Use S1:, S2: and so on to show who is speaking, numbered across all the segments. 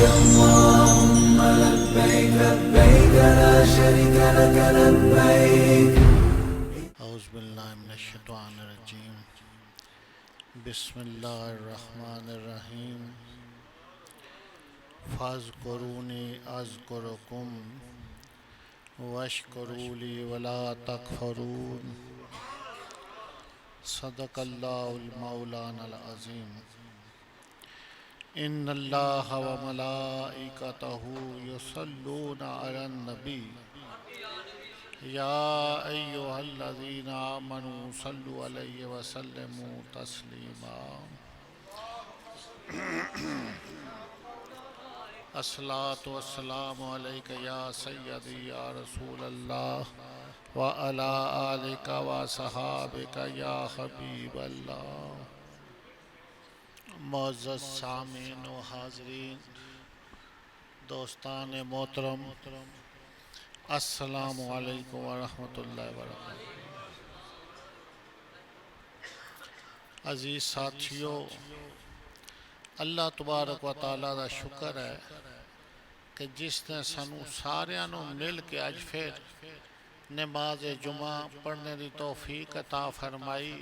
S1: اللهم لبيك لبيك لا شريك لك لبيك.
S2: أعوذ بالله من الشيطان الرجيم. بسم الله الرحمن الرحيم. فاذكروني أذكركم واشكروا لي ولا تكفرون. صدق الله المولانا العظيم. إن الله وملائكته يصلون على النبي या अय्युहल्लज़ीना आमनू सल्लु अलैहि वसल्लिमू तस्लीमा. अस्सलातु वस्सलामु अलैका या सय्यदी या रसूलल्लाह व अला आलिका व सहाबिका या हबीबल्लाह. मुअज़्ज़ज़ सामीन व हाज़रीन, दोस्तान मोहतरम, अस्सलामु अलैकुम व रहमतुल्लाहि व बरकातुहू. अजीज साथियों, अल्लाह तबारक व तआला दा शुक्र है कि जिसने सानू सारियां नू मिल के अज फिर नमाज जुमा पढ़ने की तौफीक अता फरमाई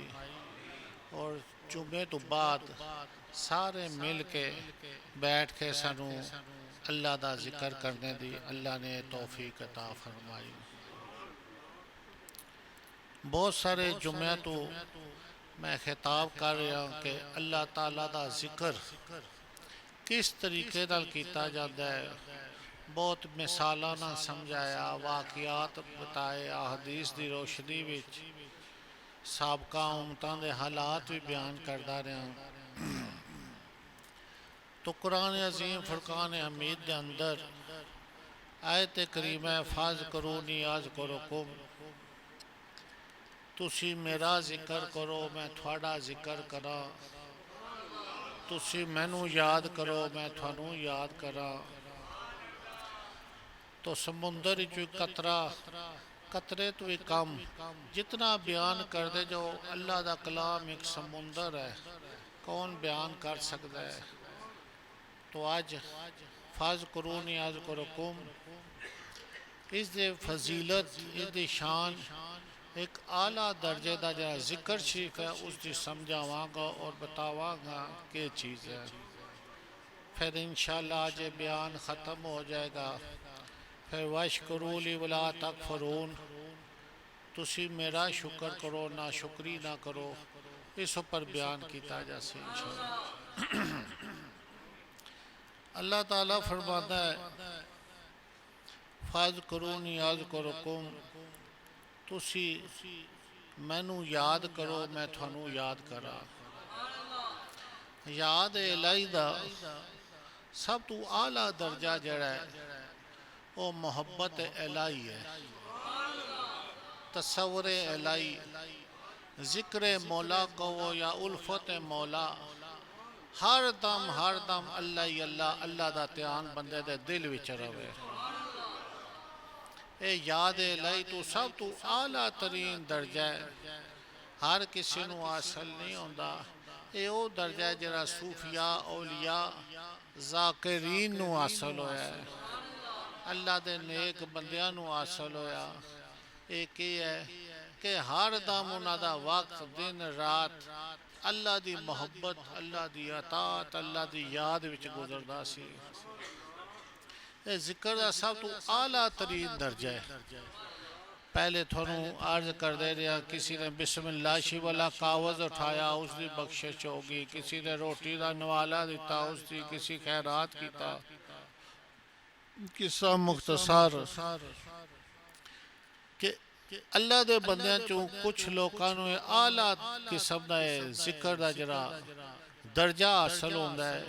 S2: और जुमे तो बाद सारे मिल के बैठ के सानू अल्लाह का जिक्र करने दी अल्लाह ने तौफीक अता फरमाई. बहुत सारे जुमे तो मैं खिताब कर रहा हूँ कि अल्लाह ताला का जिक्र किस तरीके नाल कीता जाता है. बहुत मिसालां नाल समझाया, वाक़ियात बताए, अहदीस की रोशनी विच साबका उम्मतां दे हालात भी बयान करता रहा. तो कुरान अजीम फुरकान हमीद के अंदर आयत करीम है, फाज़कुरूनी अज़कुरुकुम, तुसी मेरा जिक्र करो मैं थोड़ा जिक्र करा, तुसी मैनू याद करो मैं थानू याद करा. तो समुंदर जो कतरा कतरे तो भी कम जितना बयान कर दे, जो अल्लाह का कलाम एक समुंदर है, कौन बयान कर सकता है. तो आज फाज़कुरूनी अज़कुरुकुम, इसकी फजीलत, इसकी शान, एक आला दर्जे का जरा जिक्र शरीफ है, उसकी समझावांगा और बतावांगा कि चीज़ है. फिर इंशाअल्लाह आज बयान ख़त्म हो जाएगा. फिर वशकुरू ली वला तकफुरून, तुसी मेरा शुक्र करो ना शुक्री ना करो, इस पर बयान किया जासे इंशाअल्लाह. अल्लाह ताला फरमाता है, फाज़कुरूनी अज़कुरुकुम, तुसी मैनू याद करो मैं थानू याद करा. याद इलाही दा सब तो आला दर्जा जड़ा है वो मोहब्बत इलाही है, तसव्वुर इलाही, जिक्र मौला कहो या उल्फत मौला, हर दम अल्लाह ही अल्लाह, अल्लाह का ध्यान बंदे दे दिल विच रहे. ये याद इलाही तो सब तो आला तरीन दर्जा है, हर किसी नू हासिल नहीं होता. ये वो दर्जा है जरा सूफिया औलिया ज़ाकिरीन नू हासिल होया है, अल्लाह दे नेक बंदियां नू हासिल होया. एक है कि हर दम उन्हां दा वक्त दिन रात अल्लाह की मोहब्बत, अल्लाह की अतात, अल्लाह की याद विच गुजरदा सी. ये जिक्र का सब तो आला तरीन दर्जा है. पहले थोनू अर्ज कर दे रहा, किसी ने बिस्मिल्लाह वाला कावज़ उठाया उसकी बख्शिश होगी, किसी ने रोटी का नवाला दिता उसकी, किसी खैरात किया. किस्सा मुख्तसर कि अल्लाह के बंदियां चों कुछ लोगों को आला किस्म का जिक्र का जरा दर्जा हासिल होता है,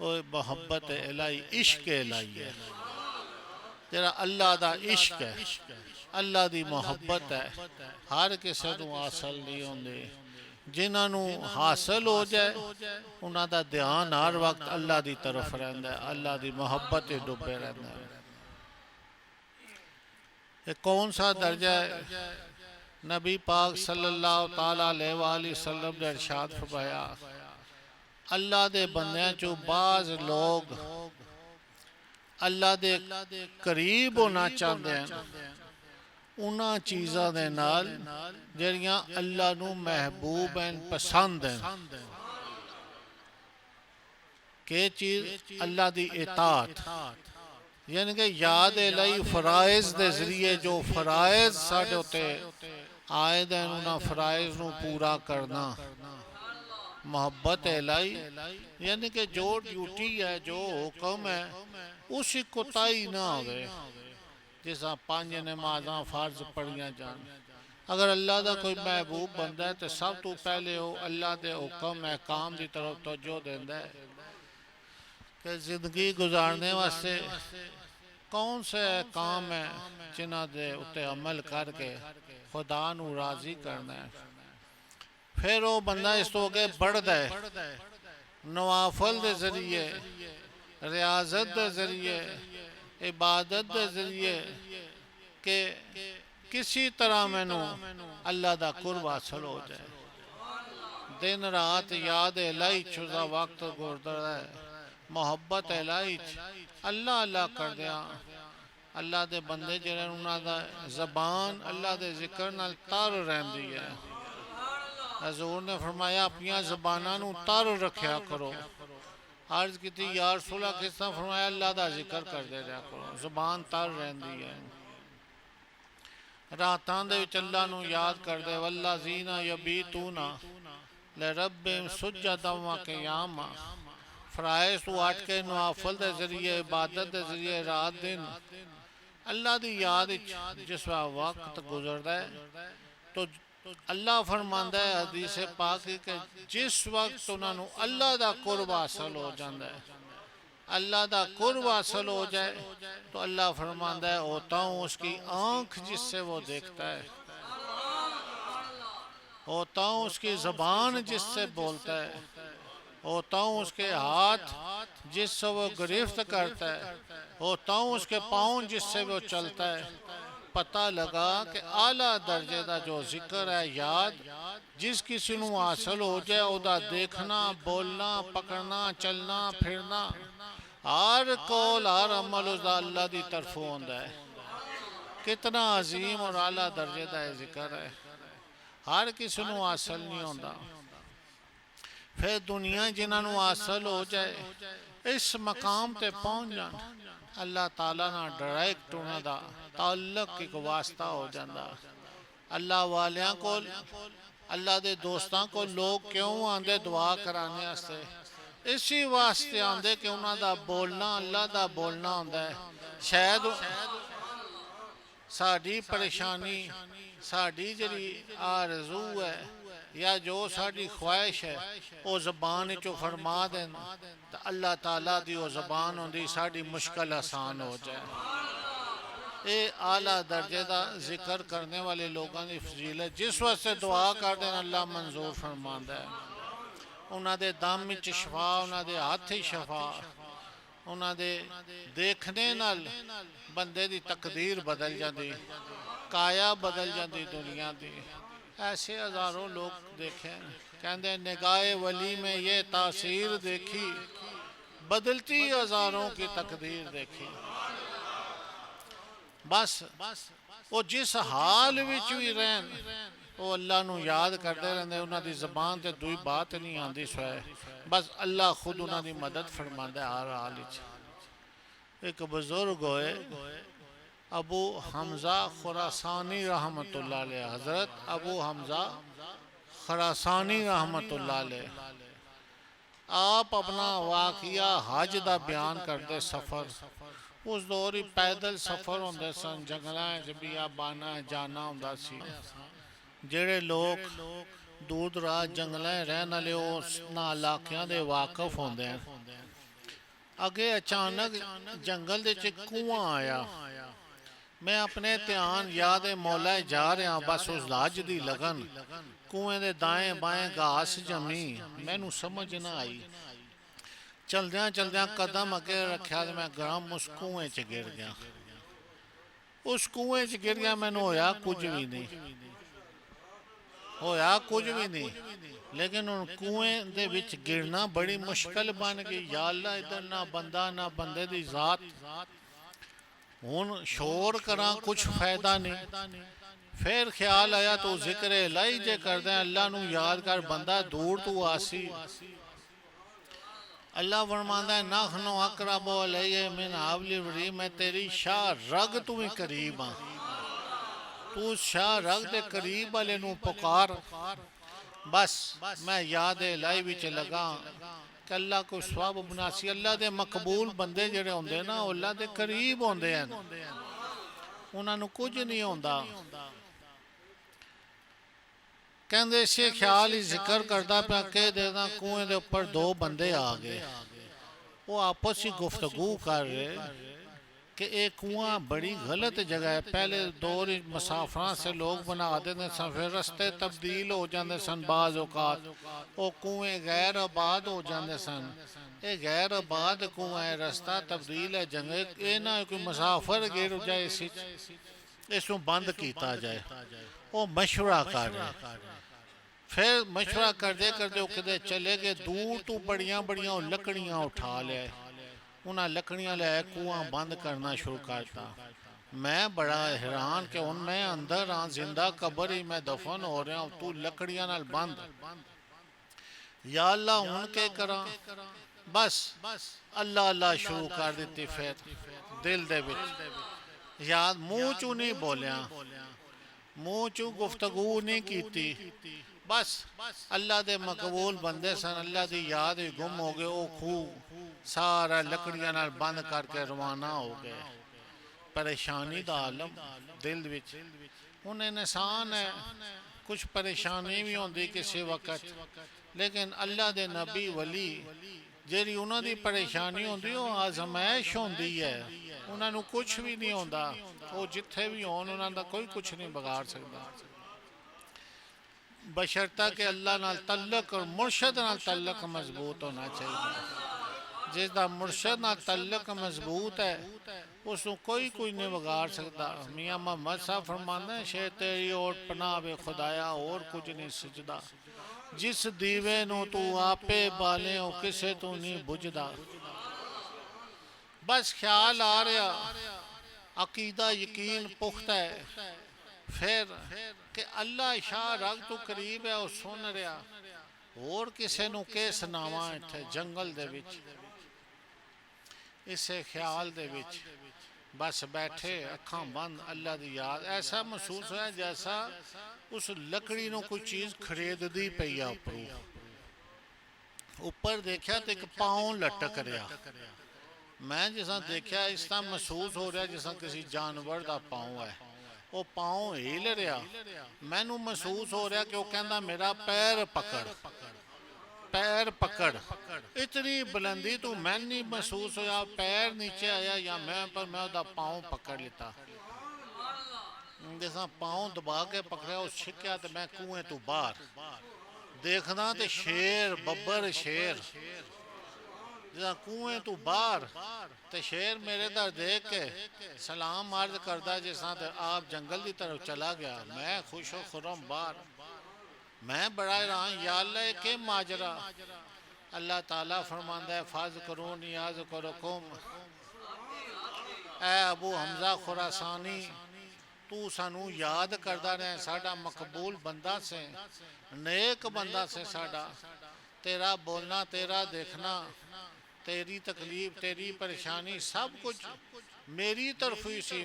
S2: वो मोहब्बत इलाही, इश्क इलाही है. जरा अल्लाह का इश्क है, अल्लाह की मोहब्बत है, हर किसी को हासिल नहीं होंगे. जिन्होंने हासिल हो जाए उन्हों का ध्यान हर वक्त अल्लाह की तरफ रहता है, अल्लाह की मोहब्बत डुबे रहता है. ये कौन सा दर्जा है? नबी पाक सल्लल्लाहु ताला अलैहि वसल्लम ने इरशाद फरमाया, अल्लाह दे बंदियां चो बाज लोग अल्लाह दे करीब होना चाहते हैं उन्हां चीज़ां दे नाल जिहड़ियां अल्लाह नूं महबूब हैं, पसंद हैं। के चीज़ अल्लाह दी इताअत, यानी कि याद इलाही फराइज दे जरिए जो फराइज साडे उत्ते आए दे उन्हां फराइज नूं पूरा करना। मोहब्बत इलाही यानी कि जो ड्यूटी है, जो हुक्म है, उसकी कोताही ना होवे। जिस 5 नमाज़ां फर्ज पढ़िया जान, अगर अल्लाह का कोई महबूब बंदा है तो सब तो पहले वो अल्लाह के हुक्म अहकाम की तरफ तवज्जो देंदा है कि जिंदगी गुजारने वास्ते कौन से काम है जिन्हां दे उत्ते अमल करके खुदा नूं राजी करना है। फिर वो बंदा इस तो अगे बढ़ता है नवाफल के जरिए, रियाजत के जरिए, इबादत के जरिए कि किसी तरह मैनू अल्लाह का कुर्ब हासिल हो जाए। दिन रात याद इलाही चुजा वक्त गुजरता है, मोहब्बत इलाही अल्लाह अल्लाह कर दिया। अल्लाह के बंदे जिहड़े उन्हां दा ज़बान अल्लाह के जिक्र नाल तर रहिंदी है। हजूर ने फरमाया अपनी ज़बानां नूं तर रखिया करो। अर्ज की या रसूल अल्लाह, किस तरह? फरमाया अल्लाह का जिक्र करते रहा करो, ज़बान तर रहिंदी है। रातां दे विच अल्लाह नूं याद करदे, वल्लज़ीना यबीतूना लिरब्बिहिम सुज्जदन व क़ियामा। फराइज़ तू हट के नवाफिल के जरिए, इबादत के जरिए रात दिन अल्लाह की याद जिस वक्त गुजरता है तो अल्लाह फरमांदा है हदीस पाक कि जिस वक्त उन्होंने अल्लाह का कुर्ब हासिल हो जाता है, अल्लाह का कुर्ब हासिल हो जाए तो अल्लाह फरमांदा है होता हूँ उसकी आँख जिससे वो देखता है, होता हूँ उसकी ज़बान जिससे बोलता है, होता हूँ उसके हाथ जिससे वो गिरफ्त करता है, होता हूँ उसके पाँव जिससे वो चलता है। पता लगा कि आला दर्जे का जो जिक्र है, याद जिस किसी को हासिल हो जाए उदा देखना, बोलना, पकड़ना, चलना, फिरना, हर कौल हर अमल उसका अल्लाह की तरफों होता है। कितना अजीम और आला दर्जे का यह जिक्र है, हर किसी को हासिल नहीं होता। फिर दुनिया जिन्होंने हासिल हो जाए इस मकाम ते पहुँच जान, अल्लाह ताला ना डायरेक्ट उन्होंने ताल्लुक एक वास्ता हो जाता। अल्लाह वालियां को, अल्लाह के दोस्तों को लोग क्यों आते दुआ कराने वास्ते? इसी वास्ते आते कि उन्होंने बोलना अल्लाह का बोलना होता है। शायद साड़ी परेशानी, साड़ी जी आरज़ू है या जो साड़ी ख्वाहिश है वो ज़बान चो फरमा दें तो अल्लाह ताला की वो ज़बान होंदी साड़ी मुश्किल आसान हो जाए। ये आला दर्जे का जिक्र करने वाले लोगों की फजीलत, जिस वास्ते दुआ कर दें अल्लाह मंजूर फरमांदा है। उन्होंने दम विच शफा, उन्होंने हाथ ही शफा, उन्होंने देखने नाल बंदे की तकदीर बदल जाती, काया बदल जाती दुनिया की। ऐसे हज़ारों लोग देखे, कहते निगाहे वली में ये तासीर देखी, बदलती हज़ारों की तकदीर देखी। बस वो जिस हाल विच भी रहन वो अल्लाह नू याद करते रहते, उन्होंने ज़बान से दुई बात नहीं आती स्वै, बस अल्लाह खुद उन्होंने मदद फरमांदा हर हाल विच। एक बुजुर्ग होए अबू हमज़ा खुरासानी रहमतुल्लाह अलैह, हज़रत अबू हमज़ा खुरासानी रहमतुल्लाह अलैह, आप अपना वाक़िया हज का बयान करते। सफ़र उस दौर ही पैदल सफ़र होंदे सन, जंगलों च बियाबाना जाना होंदा सी। जेड़े लोग दूर दराज जंगलों रहने वाले उस इलाकों के वाकफ होंदे हैं। अगे अचानक जंगल दे च कुआं आया, मैं अपने ध्यान याद मौला जा रहा, बस उस लाज की लगन, कुएं दे दाएं बाएं घास जमी, मैनू समझ ना आई। चलद्या चलद्या कदम अगे रखा तो मैं गरम उस कुएं च गिर गया। उस कुएं च गिर गया, मैनू होया कुछ भी नहीं। होया कुछ भी नहीं, लेकिन उन कुएं दे विच गिरना बड़ी मुश्किल बन गई। या अल्लाह इधर ना बंदा ना बंदे दी जात, हुन शोर करा कुछ फायदा नहीं। फिर ख्याल आया तो जिक्र इलाही जे करदे अल्लाह नू याद कर, बंदा दूर तू आसी। अल्लाह फरमांदा है नहनु अक़रबु इलैहि मिन हाब्लिल वरीद, मैं तेरी शाह रग तू भी करीब हाँ। तू शाह रग दे करीब वाले नू पुकार, बस मैं याद इलाही विच लगा कि अल्लाह को सवाब बनासी। अल्लाह दे मकबूल बंदे जेड़े होंदे ना, अल्लाह दे करीब होंदे हैं, उन्हां नू कुछ नहीं होंदा। कहंदे इसे ख्याल ही जिक्र करदा पिया कह देना कुएं दे उपर दो बंदे आ गए। वो आपस ही गुफ्तगू कर रहे कि एक कुआं बड़ी गलत जगह है। पहले दौर मुसाफिर से लोग बना देते सन, फिर रस्ते तब्दील हो जाते सन, बाज़ औकात वो कुएं गैर आबाद हो जाते सन। ये गैर आबाद कुआं है, रस्ता तब्दील है, जगह ये ना कोई मुसाफिर गिर जाए, इसको बंद किया जाए। वो मशवरा कर रहे, फिर मशवरा करते करते किते चले गए दूर तो बड़िया बड़िया लकड़ियाँ उठा लिया। उन्हें लकड़ियाँ ले कुआं बंद करना शुरू करता। मैं बड़ा हैरान कि हूँ मैं अंदर हाँ, जिंदा कबर ही मैं दफन हो रहा हूँ, तू लकड़ियाँ नाल बंद। या अल्लाह हूँ के करा, बस अल्लाह अल्लाह शुरू कर दी। फिर दिल दे विच याद मुँह चू नहीं बोलिया, मुँह चू गुफ्तगू नहीं की, बस अल्लाह दे मकबूल बंदे सन, अल्लाह दी याद ही गुम हो गए। वो खूह सारा लकड़ियां नाल बंद करके रवाना हो गए। परेशानी दा आलम दिल विच। हुण इंसान है, कुछ परेशानी भी होंदी किसी वक्त, लेकिन अल्लाह दे नबी वली जेरी उन्हां दी परेशानी होंदी वो आजमाइश होंदी है, उन्हां नू कुछ भी नहीं होंदा। वो जिथे भी होन उन्हां दा कोई कुछ नहीं बिगाड़ सकता, बशर्ता के अल्लाह नाल तल्लक और मुर्शद नाल तल्लक मजबूत होना चाहिए। जिसका मुर्शद नाल तल्लक मजबूत है उसको कोई नहीं बिगाड़ सकता। मियाँ मोहम्मद साहब फरमाते हैं शेर तेरी ओर पनाह वे खुदाया और कुछ नहीं सजदा, जिस दीवे नू तू आपे बाले हो किसे तू नहीं बुझदा। बस ख्याल आ रहा, अकीदा यकीन पुख्ता है, फिर कि अल्लाह शाह रग तू करीब है, वो सुन रहा। और किसी नू के सुनावा इत्थे जंगल दे विच, इसे ख्याल दे विच बस बैठे अखां बंद, अल्लाह दी याद। ऐसा महसूस होया जैसा उस लकड़ी नू कोई चीज़ खरीददी पई आ। ऊपर देखा तो एक पाँव लटक रहा। मैं जिसा देखा इस तरह महसूस हो रहा जिसा किसी जानवर का पाँव है। वो पाँव हिल रहा, मैनू महसूस हो रहा कि वो कहता मेरा पैर पकड़, पैर पकड़। इतनी बुलंदी तो मैं नहीं महसूस होया, पैर नीचे आया या मैं उसका पाँव पकड़ लेता। जैसा पाँव दबा के पकड़ा उस छिक्या तो मैं कुएं तो बाहर देखना तो शेर बब्बर शेर जैसा कुएं तो बाहर तो शेर मेरे दर देख के सलाम अर्ज करता जिसा तो आप जंगल की तरफ चला गया। मैं खुश हो खुरम बाहर, मैं बड़ा हैरान या अल्लाह के माजरा। अल्लाह ताला फरमांदा है फाज करो नियाज करो ऐ अबू हमजा खुरासानी तू सानू याद करदा रहे, साडा मकबूल बंदा से, नेक बंदा से साडा। तेरा बोलना तेरा देखना तेरी तकलीफ तेरी परेशानी सब कुछ मेरी तरफ ही सी।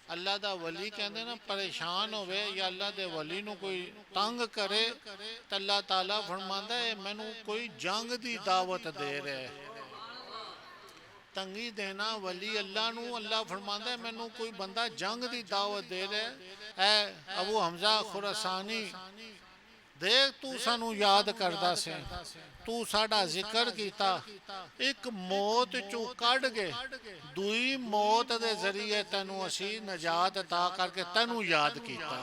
S2: अल्लाह दा वली कहते ना परेशान होवे या अल्लाह दे वली नू कोई तंग करे तो अल्लाह ताला फरमांदा है मैनू कोई जंग दी दावत दे रहा है। तंगी देना वली अल्लाह नू, अल्लाह फरमांदा है मैनू कोई बंदा जंग दी दावत दे रहा है। अबू हमजा खुरासानी देख तू सानू याद करदा से, तू साडा जिक्र कीता, एक मौत चू कढ़ के दुई मौत दे जरिए तेनू असी नजात अता करके तेनू याद कीता।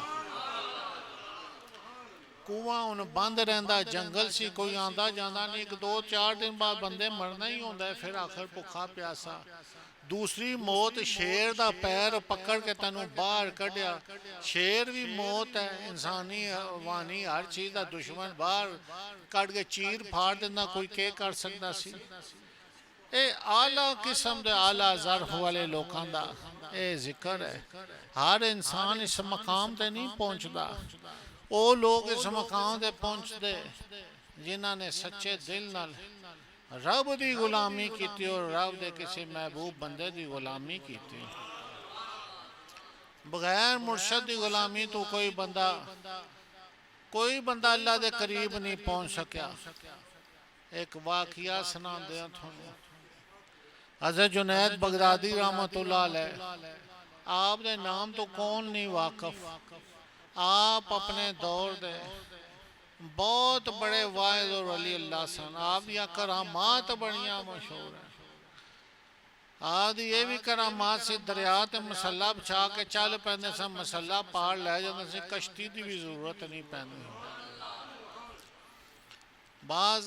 S2: ਕੂਆ ਹੁਣ ਬੰਦ ਰਹਿੰਦਾ, ਜੰਗਲ ਸੀ, ਕੋਈ ਆਂਦਾ ਜਾਂਦਾ ਨਹੀਂ। 1-2-4 ਦਿਨ ਬਾਅਦ ਬੰਦੇ ਮਰਨਾ ਹੀ ਹੁੰਦਾ, ਫਿਰ ਆਖਰ ਭੁੱਖਾ ਪਿਆਸਾ। ਦੂਸਰੀ ਮੌਤ ਸ਼ੇਰ ਦਾ ਪੈਰ ਪਕੜ ਕੇ ਤੈਨੂੰ ਬਾਹਰ ਕੱਢਿਆ। ਸ਼ੇਰ ਵੀ ਮੌਤ ਹੈ, ਇਨਸਾਨੀ ਵਾਨੀ ਹਰ ਚੀਜ਼ ਦਾ ਦੁਸ਼ਮਣ, ਬਾਹਰ ਕੱਢ ਕੇ ਚੀਰ ਫਾੜ ਦਿੰਦਾ, ਕੋਈ ਕੀ ਕਰ ਸਕਦਾ ਸੀ। ਇਹ ਆਲਾ ਕਿਸਮ ਦੇ ਆਲਾ ਜ਼ਰਫ ਵਾਲੇ ਲੋਕਾਂ ਦਾ ਇਹ ਜ਼ਿਕਰ ਹੈ। ਹਰ ਇਨਸਾਨ ਇਸ ਮਕਾਮ ਤੇ ਨਹੀਂ ਪਹੁੰਚਦਾ। ਉਹ ਲੋਕ ਇਸ ਮਕਾਮ ਤੇ ਪਹੁੰਚਦੇ ਜਿਨ੍ਹਾਂ ਨੇ ਸੱਚੇ ਦਿਲ ਨਾਲ रब की गुलामी की और रब के किसी महबूब बंदे की गुलामी की। बगैर मुर्शद की गुलामी तो कोई बंदा अल्लाह के करीब नहीं पहुँच सकिया। एक वाकया सुनाते हैं थोड़ा। हज़रत जुनैद बगदादी रहमतुल्लाह अलैह, आप दे नाम तो कौन नहीं वाकफ। आप अपने दौर दे बहुत बड़े वाइज और वली अल्लाह सन। आप दियाँ करामात बड़ियाँ मशहूर हैं। आप ये भी करामात से दरिया ते मसला बिछा के चल पैंदे सन, मसला पार लै जाते सी, कश्ती की भी जरूरत नहीं पैंदी। बाज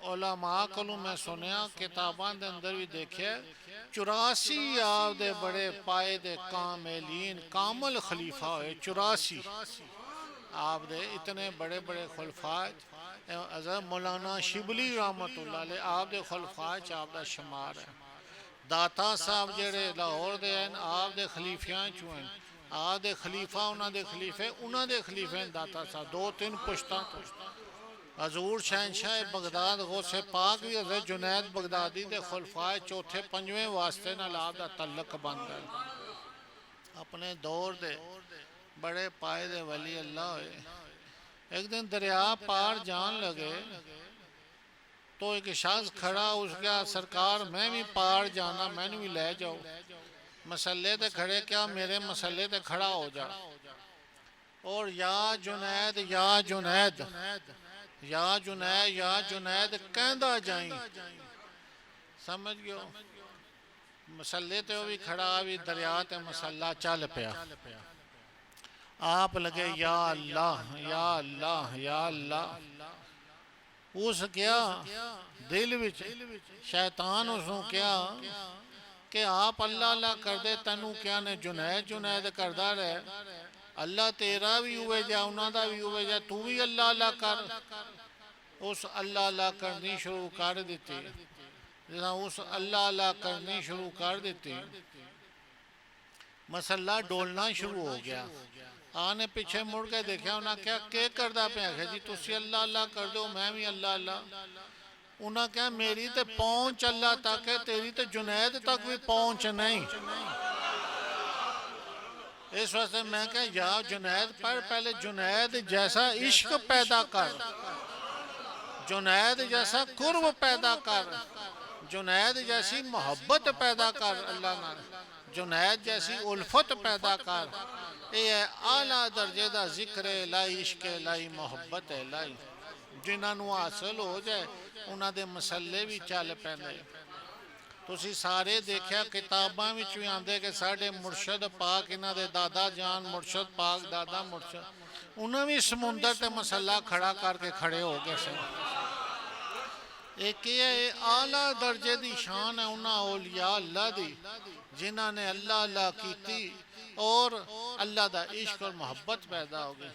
S2: उलमा कोलों मैं सुनिया, किताबां दे अंदर भी देखिया, 84 आप दे बड़े पाए दे कामिलीन कामल खलीफा होए। 84 आप दे इतने बड़े बड़े खुलफाज। हज़रत मौलाना शिबली रहमतुल्लाह अलैह आप दे खुलफाज आप दा शुमार है। दाता साहब जेड़े लाहौर दे हैं, आप दे खलीफियां चों हैं। आप दे खलीफा उन्हां दे खलीफे, उन्हां दे खलीफे दाता साहब 2-3 पुश्तां तो। हजूर शहनशाह बगदाद गौसे पाक भी हज़रत जुनैद बगदादी दे खुलफाए चौथे पंजवें वास्ते नाल आप दा तल्लक बंद है। अपने दौर दे बड़े पाए दे वली अल्लाह हुए। एक दिन दरिया पार जान लगे तो एक शख्स खड़ा, उसका सरकार मैं भी पार जाना, मैंने भी ले जाओ। मसले ते खड़े, क्या मेरे मसले ते खड़ा हो जा। और या जुनैद या जुनैद या जुनैद या जुनैद कहदा जाई। समझ गयो, मसले ते भी खड़ा भी दरिया ते मसला चल पिया। आप लगे या अल्लाह या अल्लाह या अल्लाह। उस क्या दिल विच शैतान उसनू क्या कि आप अल्लाह अल्लाह कर दे, तेनू क्या ने जुनैद जुनैद करदा रहे। अल्लाह तेरा भी हुए जा, उन्हां दा भी हुए जा, तू भी अल्लाह अल्लाह कर। उस अल्लाह अल्लाह करनी शुरू कर दी। उस अल्लाह अल्लाह करनी शुरू कर दी, मसला डोलना शुरू हो गया। आने पीछे मुड़ के देखा, उन्हें क्या के करदा पे आखे जी तुसी अल्लाह अल्लाह कर दो, मैं भी अल्लाह अल्लाह। उन्हें क्या मेरी तो पहुंच अल्लाह तक है, तेरी तो जुनैद तक भी पहुंच नहीं। इस वास्ते मैं क्या या जुनैद पर पहले जुनैद जैसा इश्क पैदा कर, जुनैद जैसा कुर्ब पैदा कर, जुनैद जैसी मोहब्बत पैदा कर अल्लाह नाल, जुनैद जैसी उल्फत पैदा कर। ये आला दर्जे का जिक्र है लाई, इश्क है लाई, मोहब्बत है लाई। जिन्होंने हासिल हो जाए उन्होंने मसले भी चल पैंदे। तुसी सारे देखिया किताबां विच भी आंदे कि साडे मुर्शद पाक, इन्हां दे दादा जान मुर्शद पाक, दादा मुर्शद, उन्हें भी समुंदर ते मसला खड़ा करके खड़े हो गए सन। एक ये आला दर्जे की शान है उन्हां औलिया अल्लाह दी जिन्हां ने अल्लाह अल्लाह की और अल्लाह दा इश्क और मोहब्बत पैदा हो गई।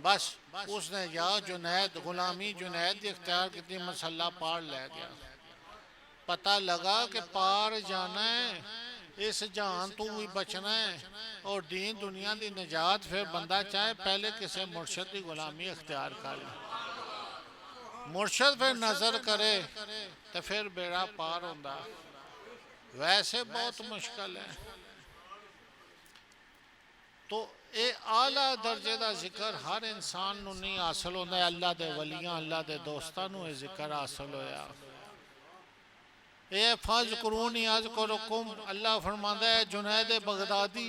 S2: बस उसने या जुनैद गुलामी जुनैद की इख्तियार की, मसला पार ले गया। पता लगा कि पार जाना है, इस जहान तू भी बचना है और दीन दुनिया की निजात। फिर बंदा चाहे पहले किसी मुर्शद की गुलामी इख्तियार कर ले, मुर्शद फिर नजर करे तो फिर बेड़ा पार होता। वैसे बहुत मुश्किल है। तो ये आला दर्जे का जिक्र हर इंसान नू नहीं हासिल होता। अल्लाह के वलियां अल्लाह के दोस्तों नू ये जिक्र हासिल होया। ये फज करूनी अज करुकुम, अल्लाह फरमांदा है जुनैद बगदादी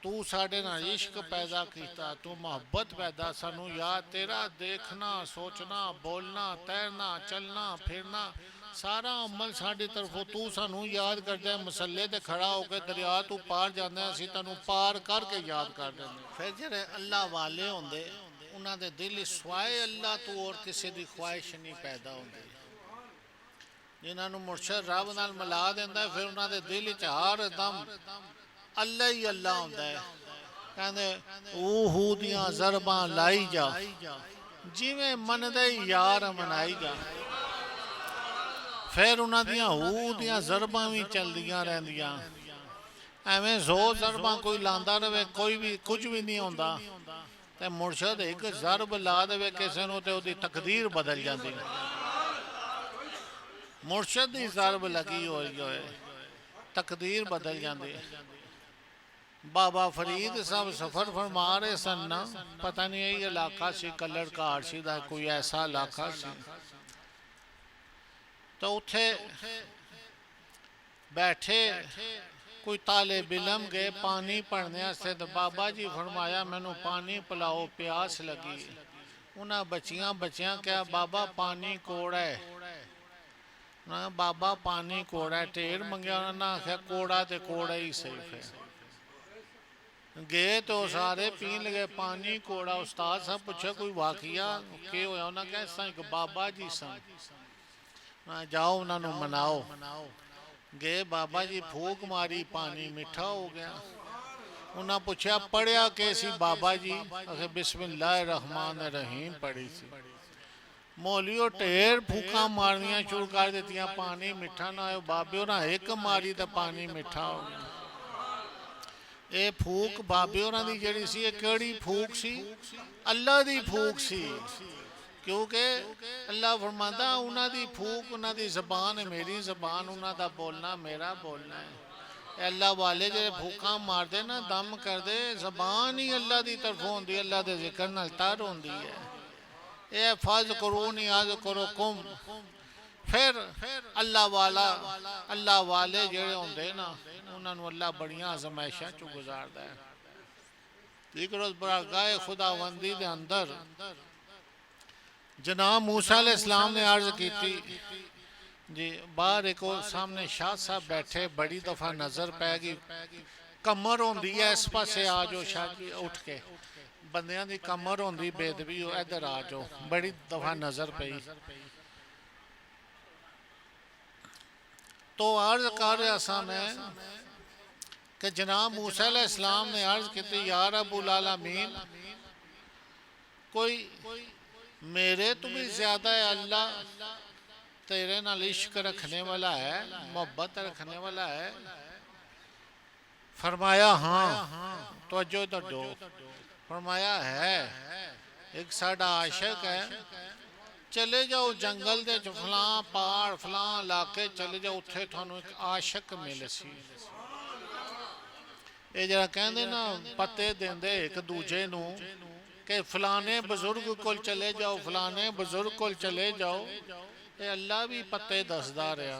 S2: तू साढ़े नाल इश्क पैदा किया, तू मोहब्बत पैदा, सानू याद तेरा देखना सोचना बोलना तैरना चलना फिरना सारा अमल साड़ी तरफों तू सानू याद करता है। मसले ते खड़ा होकर दरिया तू पार जाना, असीं तैनू पार करके याद कर देंगे। फिर जेडे अल्लाह वाले होंदे ਉਹਨਾਂ ਦੇ ਦਿਲ ਵਿੱਚ ਸਵਾਏ ਅੱਲਾ ਤੋਂ ਹੋਰ ਕਿਸੇ ਦੀ ਖੁਆਇਸ਼ ਨਹੀਂ ਪੈਦਾ ਹੁੰਦੀ। ਜਿਨ੍ਹਾਂ ਨੂੰ ਮੁਰਸ਼ਦ ਰੱਬ ਨਾਲ ਮਿਲਾ ਦਿੰਦਾ ਫਿਰ ਉਹਨਾਂ ਦੇ ਦਿਲ ਵਿੱਚ ਹਰ ਦਮ ਅੱਲਾ ਹੀ ਅੱਲਾ ਹੁੰਦਾ ਹੈ। ਕਹਿੰਦੇ ਊਹੂ ਦੀਆਂ ਜ਼ਰਬਾਂ ਲਾਈ ਜਾ, ਜਿਵੇਂ ਮੰਨਦੇ ਯਾਰ ਮਨਾਈ ਜਾ। ਫਿਰ ਉਹਨਾਂ ਦੀਆਂ ਹੂ ਦੀਆਂ ਜ਼ਰਬਾਂ ਵੀ ਚੱਲਦੀਆਂ ਰਹਿੰਦੀਆਂ। ਐਵੇਂ ਜ਼ੋ ਜ਼ਰਬਾਂ ਕੋਈ ਲਾਉਂਦਾ ਰਹੇ, ਕੋਈ ਵੀ ਕੁਝ ਵੀ ਨਹੀਂ ਹੁੰਦਾ। ਤੇ ਮੁਰਸ਼ਦ ਇੱਕ ਜ਼ਰਬ ਲਾ ਦੇਵੇ ਕਿਸੇ ਨੂੰ ਤੇ ਉਹਦੀ ਤਕਦੀਰ ਬਦਲ ਜਾਂਦੀ। ਮੁਰਸ਼ਦ ਦੀ ਜ਼ਰਬ ਲੱਗੀ ਹੋਈ ਹੋਏ ਤਕਦੀਰ ਬਦਲ ਜਾਂਦੀ। ਬਾਬਾ ਫਰੀਦ ਸਾਹਿਬ ਸਫਰ ਫਰਮਾ ਰਹੇ ਸਨ ਨਾ, ਪਤਾ ਨਹੀਂ ਇਹ ਇਲਾਕਾ ਸੀ ਕੱਲੜ ਕਾਰਸ਼ੀ ਦਾ ਕੋਈ ਐਸਾ ਇਲਾਕਾ ਸੀ। ਤਾਂ ਉੱਥੇ ਬੈਠੇ ਕੋਈ ਤਾਲਿਬ ਇਲਮ ਗਏ ਪਾਣੀ ਭਰਨੇ ਵਾਸਤੇ। ਤਾਂ ਬਾਬਾ ਜੀ ਫਰਮਾਇਆ ਮੈਨੂੰ ਪਾਣੀ ਪਿਲਾਓ, ਪਿਆਸ ਲੱਗੀ। ਉਹਨਾਂ ਬੱਚਿਆਂ ਕਿਹਾ ਬਾਬਾ ਪਾਣੀ ਕੋੜਾ ਹੈ। ਉਹਨਾਂ ਬਾਬਾ ਪਾਣੀ ਕੋੜਾ ਹੈ। ਢੇਰ ਮੰਗਿਆ, ਉਹਨਾਂ ਨੇ ਆਖਿਆ ਕੋੜਾ ਤੇ ਕੋੜਾ ਹੀ ਸਹੀ। ਫਿਰ ਗਏ ਤਾਂ ਸਾਰੇ ਪੀਣ ਲਗੇ ਪਾਣੀ ਕੋੜਾ। ਉਸਤਾਦ ਸਾਹਿਬ ਪੁੱਛਿਆ ਕੋਈ ਵਾਕਿਆ ਕੀ ਹੋਇਆ? ਉਹਨਾਂ ਕਿਹਾ ਇਸ ਤਰ੍ਹਾਂ ਇੱਕ ਬਾਬਾ ਜੀ ਸਨ, ਜਾਓ ਉਹਨਾਂ ਨੂੰ ਮਨਾਓ। ਗਏ ਬਾਬਾ ਜੀ ਫੂਕ ਮਾਰੀ, ਪਾਣੀ ਮਿੱਠਾ ਹੋ ਗਿਆ। ਉਹਨਾਂ ਪੁੱਛਿਆ ਪੜ੍ਹਿਆ ਕਿ ਸੀ ਬਾਬਾ ਜੀ? ਅਖੇ ਬਿਸਮਿल्लाह रहमान रहीम ਪੜ੍ਹੀ ਸੀ। ਮੌਲੀਓ ਢੇਰ ਫੂਕਾਂ ਮਾਰਨੀਆਂ ਸ਼ੁਰੂ ਕਰ ਦਿੱਤੀਆਂ, ਪਾਣੀ ਮਿੱਠਾ ਨਾ ਹੋਇਆ। ਬਾਬੇ ਉਹਨਾਂ ਇੱਕ ਮਾਰੀ ਤਾਂ ਪਾਣੀ ਮਿੱਠਾ ਹੋ ਗਿਆ। ਇਹ ਫੂਕ ਬਾਬੇ ਉਹਨਾਂ ਦੀ ਜਿਹੜੀ ਸੀ, ਇਹ ਕਿਹੜੀ ਫੂਕ ਸੀ? ਅੱਲਾ ਦੀ ਫੂਕ ਸੀ। ਕਿਉਂਕਿ ਅੱਲਾ ਫਰਮਾਂਦਾ ਉਹਨਾਂ ਦੀ ਫੂਕ ਉਹਨਾਂ ਦੀ ਜ਼ਬਾਨ ਹੈ ਮੇਰੀ ਜ਼ਬਾਨ, ਉਹਨਾਂ ਦਾ ਬੋਲਣਾ ਮੇਰਾ ਬੋਲਣਾ ਹੈ। ਅੱਲਾ ਵਾਲੇ ਜਿਹੜੇ ਫੂਕਾਂ ਮਾਰਦੇ ਨਾ, ਦਮ ਕਰਦੇ, ਜ਼ਬਾਨ ਹੀ ਅੱਲਾ ਦੀ ਤਰਫੋਂ ਹੁੰਦੀ, ਅੱਲਾ ਦੇ ਜ਼ਿਕਰ ਨਾਲ ਤਰ ਹੁੰਦੀ ਹੈ। ਇਹ ਫਜ਼ ਕਰੋ ਨਿਆਜ਼ ਕਰੋ ਕੁਮ। ਫਿਰ ਅੱਲਾ ਵਾਲੇ ਜਿਹੜੇ ਹੁੰਦੇ ਨਾ, ਉਹਨਾਂ ਨੂੰ ਅੱਲਾ ਬੜੀਆਂ ਅਜ਼ਮਾਇਸ਼ਾਂ ਚੋਂ ਗੁਜ਼ਾਰਦਾ ਹੈ। ਇੱਕ ਰੋਜ਼ ਬਰਾਗਾਹ ਖੁਦਾਵੰਦੀ ਦੇ ਅੰਦਰ जनाब मूसा अलैहिस्सलाम ने अर्ज की जी, बाहर एक और सामने शाह साहब बैठे, बड़ी दफ़ा नज़र पै गई। कमर होंदी है इस पासे आ जाओ शाह जी, उठ के बंदियां दी कमर होंदी बेदबी, इधर आ जाओ। बड़ी दफ़ा नज़र पई तो अर्ज कर रहा सा मैं कि जनाब मूसा अलैहिस्सलाम ने अर्ज की या रब्बुल आलमीन, कोई मेरे तो भी ज़्यादा है अल्लाह, तेरे नाल इश्क रखने वाला है, मोहब्बत रखने वाला है? फरमाया हाँ। तो जो इधर दो फरमाया है एक साडा आशिक है, चले जाओ जंगल दे फलां पहाड़ फलां इलाके चले जाओ, उत्थे थानू एक आशिक मिले सी। ये जरा कहंदे ना पते देंदे एक दूजे नू कि फलाने बजुर्ग को चले जाओ, फलाने बजुर्ग को चले जाओ। ये अल्लाह भी पते दसदा रहा,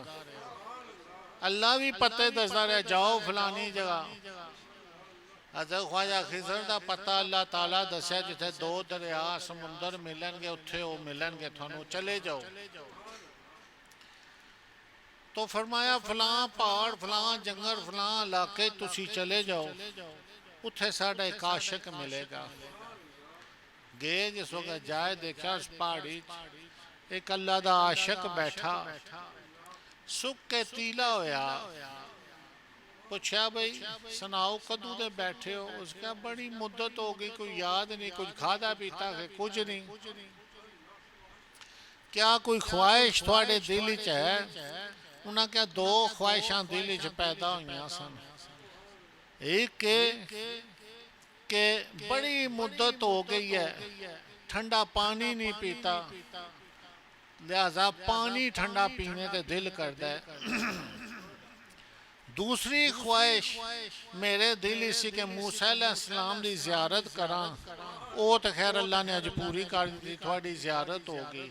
S2: अल्लाह भी पते दसदा रहा, जाओ फलानी जगह। हज़रत ख्वाजा खिज़र दा पता अल्लाह ताला दस्या, जिथे दो दरिया समुंदर मिलनगे उत्थे वो मिलनगे थानू, चले जाओ। तो फरमाया फलां पहाड़ फलां जंगल फलां इलाके तुसी चले जाओ, उत्थे साडा एक आशिक मिलेगा। गए जिस वक्त जाए, देखा उस पहाड़ी एक अल्लाह दा आशिक बैठा, सुख के तीला होया। पूछा भाई सुनाओ कदू दे बैठे हो? उसका बड़ी मुद्दत हो गई, कोई याद नहीं, कुछ खादा पीता है कुछ नहीं। क्या कोई ख्वाहिश थोड़े दिल च है? उन्हें क्या दो ख्वाहिशां दिल च पैदा हुई सन। एक कि बड़ी मुद्दत हो गई है, ठंडा पानी नहीं पीता, लिहाजा पानी ठंडा पीने का दिल करता है। दूसरी ख्वाहिश मेरे दिल इसी के मूसा अलैहिस्सलाम की ज़ियारत करा, वो तो खैर अल्लाह ने अज पूरी कर दी, थोड़ी ज़ियारत होगी।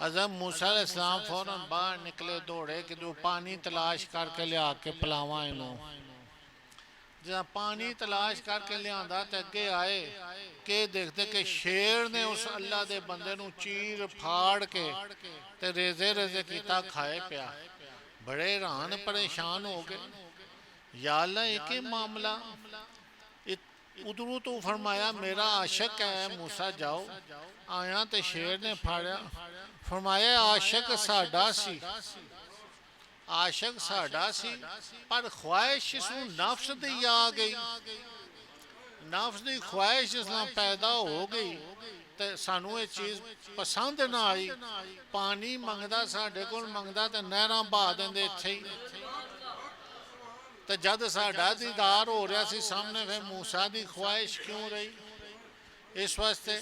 S2: हज़रत मूसा अलैहिस्सलाम फौरन बाहर निकले, दौड़े कि जो पानी तलाश करके लिया के पिलावा इनू। जब पानी तलाश करके लिया तो अगे आए कि देखते कि शेर ने उस अल्लाह के बंदे नू चीर फाड़ के ते रेजे रेजे किता खाए पिया। बड़े हैरान परेशान हो गए, या अल्लाह एक ही मामला, उधरों तो फरमाया मेरा आशिक है मूसा जाओ। आया तो शेर ने फाड़िया, फरमाया आशिक साडा सी, आशिक साडा सी, पर ख्वाहिश इसनूं नफ्स दी आ गई, नफ्स की ख्वाहिश जिसना पैदा हो गई तो सानू ये चीज़ पसंद ना आई। पानी मंगदा साडे कोल मंगदा तो नहरां बहा देंदे इत्थे ही। तो जद साडा दीदार हो रहा सी सामने, फिर मूसा की ख्वाहिश क्यों रही? इस वास्ते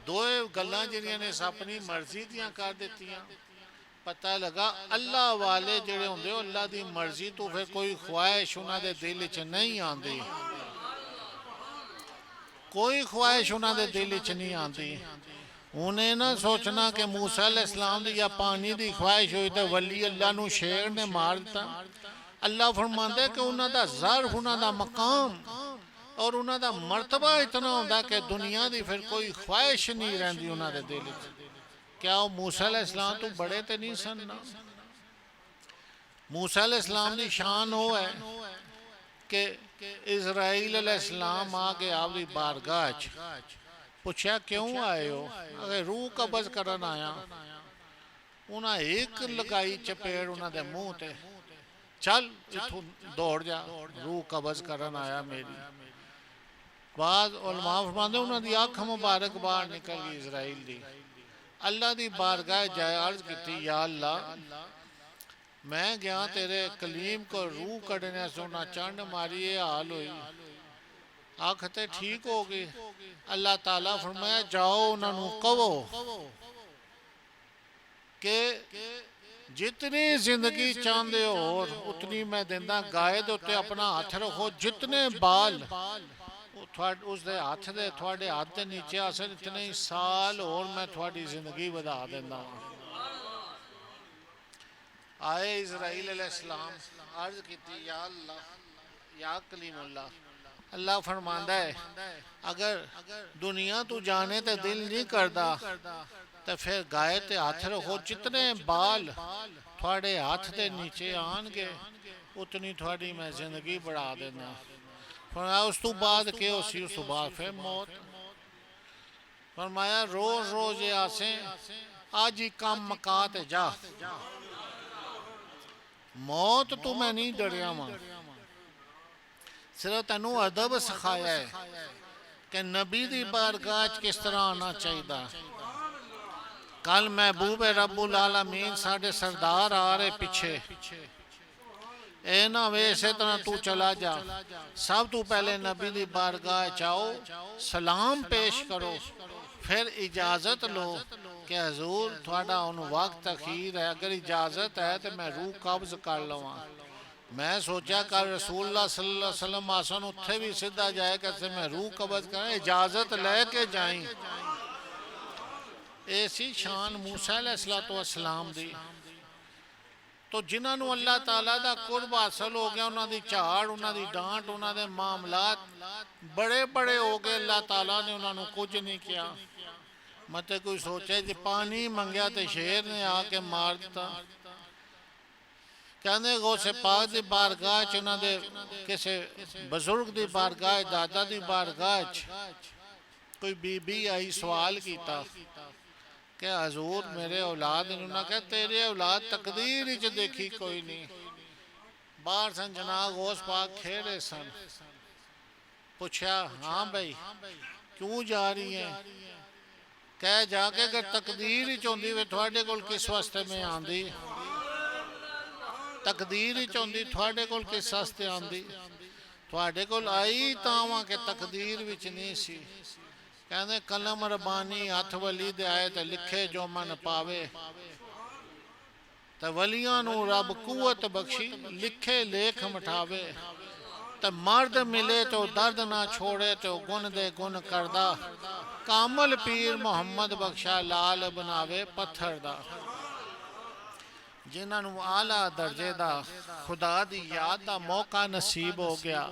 S2: दोए गल्लां जिहड़ियां ने अपनी मर्जी दियां कर दित्तियां। पता लगा अल्लाह वाले जिहड़े हुंदे अल्लाह की मर्जी तो फिर कोई ख्वाहिश उन्हां दे दिल च नहीं आती, कोई ख्वाहिश उन्होंने दिल च नहीं आती। उन्हें ना सोचना कि मूसा अलैहिस्सलाम दी या पानी की ख्वाहिश हुई तो वली अल्लाह नू शेर ने मार दिता। अल्लाह फरमांदे कि उन्होंने ज़र्फ, उन्होंने मकाम और उन्होंने मरतबा इतना होंदा कि दुनिया की फिर कोई ख्वाहिश नहीं रहिंदी उन्होंने दिल च। क्या वो मूसा अलैहिस्सलाम तो बड़े तो नहीं सन ना? मूसा अलैहिस्सलाम की शान वो है कि इज़राइल अलैहिस्सलाम आके आपकी बारगाह पूछा क्यों आए हो? अगर रूह कब्ज़ करन आया। उन्हें एक लगाई चपेड़ उन्होंने मुँह ते, चल इथों दौड़ जा, रूह कब्ज़ करन आया मेरी। बाद उलमा फरमांदे उन्होंने अख मुबारक बाहर निकल गई इज़राइल दी। अल्लाह की बारगाह जाए अर्ज की, या अल्लाह मैं गया तेरे कलीम को रूह कढ़ने सोना चंड मारी ये हाल हुई, अख ते ठीक हो गई। अल्लाह ताला फरमाया जाओ उन्होंने कहो कि जितनी जिंदगी चाहते हो और उतनी मैं देंदा। गाय दे उत्ते अपना हाथ रखो, जितने बाल उसके हाथ दे थोड़े हाथ के नीचे आसन इतने ही साल और मैं थोड़ी जिंदगी बढ़ा देंदा। आए इज़राइल अलैहिस्सलाम अर्ज की, या अल्लाह या कलीमुल्लाह। अल्लाह फरमांदा है अगर दुनिया तू जाने ते दिल नहीं करता तो फिर गाय ते हाथ रखो, जितने बाल थोड़े हाथ के नीचे आनगे उतनी थोड़ी मैं जिंदगी बढ़ा देना। फरमाया उस तो बाद के उसी उस तो बाद फिर मौत। फरमाया रोज रोज ये आसे आज ही काम मका ते जा, मौत तो मैं नहीं डरिया वहां, सिर्फ तेनू अदब सिखाया है कि नबी दी बारगाह किस तरह आना चाहिए। कल महबूब रब्बुल आलमीन साढ़े सरदार आ रहे पिछे, ए ना वे इसे तरह तू चला जा। सब तो पहले नबी दी बारगाह चाओ, सलाम पेश करो, फिर इजाजत लो कि हजूर थोड़ा उन वक्त अखीर है, अगर इजाजत है तो मैं रूह कब्ज कर लवां। मैं सोचा कल रसूलुल्लाह सल्लल्लाहु अलैहि वसल्लम आसन उत्थे भी सीधा जाए कैसे मैं रूह कब्ज करें, इजाजत लेके जाई। ऐसी शान मूसा अलैहिस्सलाम दी। तो जिन्होंने अल्लाह ताला दा कुर्ब हासिल हो गया, उन्होंने झाड़, उन्होंने डांट, उन्होंने मामलात बड़े बड़े हो गए, अल्लाह ताला ने उन्होंने कुछ नहीं किया। मत कोई सोचे जी पानी मंगया तो शेर ने आके मार दिता। कहते गौसे पाक की बारगाह च उन्होंने किसी बजुर्ग की बारगाह, दादा की बारगाह कोई बीबी आई सवाल किया कि हजूर मेरे औलाद, उन्होंने कहा तेरे औलाद तकदीर च देखी कोई नहीं। बाहर सन जनाब गौस पाक खेड़े सन। पूछा हाँ भाई क्यों जा रही है? कह जाके अगर तकदीर च होंदी वे थोड़े कोल किस वास्ते में आंदी, तकदीर च होंदी थोड़े कोल किस वास्ते आंदी, थोड़े कोल आई तां के तकदीर विच नहीं सी। कहते कलम रबानी हथ वली दे आए तो लिखे जो मन पावे, तो वलियां नू रब कुवत बख्शी लिखे लेख मठावे। तो मर्द मिले तो दर्द ना छोड़े तो गुन दे गुन करदा, कामल पीर मोहम्मद बख्शा लाल बनावे पत्थर दा। जिन्होंने आला दर्जे दा खुदा दी याद दा मौका नसीब हो गया,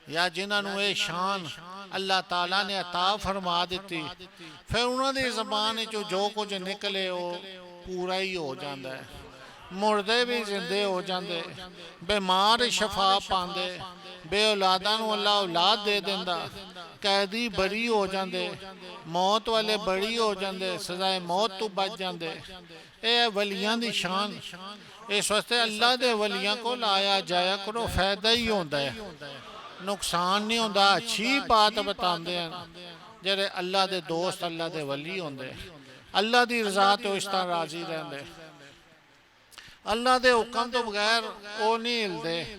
S2: या जिन्होंने ये शान अल्लाह ताला ने अता फरमा दी, फिर उन्होंने ज़बान चो जो कुछ निकले वो पूरा ही हो जाता है। ਮੁਰਦੇ ਵੀ ਜ਼ਿੰਦੇ ਹੋ ਜਾਂਦੇ, ਬਿਮਾਰ ਸ਼ਫਾ ਪਾਉਂਦੇ, ਬੇਔਲਾਦਾਂ ਨੂੰ ਅੱਲਾ ਔਲਾਦ ਦੇ ਦਿੰਦਾ, ਕੈਦੀ ਬਰੀ ਹੋ ਜਾਂਦੇ, ਮੌਤ ਵਾਲੇ ਬਰੀ ਹੋ ਜਾਂਦੇ, ਸਜ਼ਾਏ ਮੌਤ ਤੋਂ ਬਚ ਜਾਂਦੇ। ਇਹ ਹੈ ਵਲੀਆਂ ਦੀ ਸ਼ਾਨ। ਇਸ ਵਾਸਤੇ ਅੱਲਾ ਦੇ ਵਲੀਆਂ ਕੋਲ ਆਇਆ ਜਾਇਆ ਕਰੋ, ਫਾਇਦਾ ਹੀ ਹੁੰਦਾ ਹੈ, ਨੁਕਸਾਨ ਨਹੀਂ ਹੁੰਦਾ। ਅੱਛੀ ਬਾਤ ਬਤਾਉਂਦੇ ਹਨ ਜਿਹੜੇ ਅੱਲਾ ਦੇ ਦੋਸਤ, ਅੱਲਾ ਦੇ ਵਲੀ ਹੁੰਦੇ, ਅੱਲਾ ਦੀ ਰਜ਼ਾ ਤੋਂ ਇਸ ਤਰ੍ਹਾਂ ਰਾਜ਼ੀ ਰਹਿੰਦੇ। ਅੱਲਾ ਦੇ ਹੁਕਮ ਤੋਂ ਬਗੈਰ ਉਹ ਨਹੀਂ ਹਿਲਦੇ,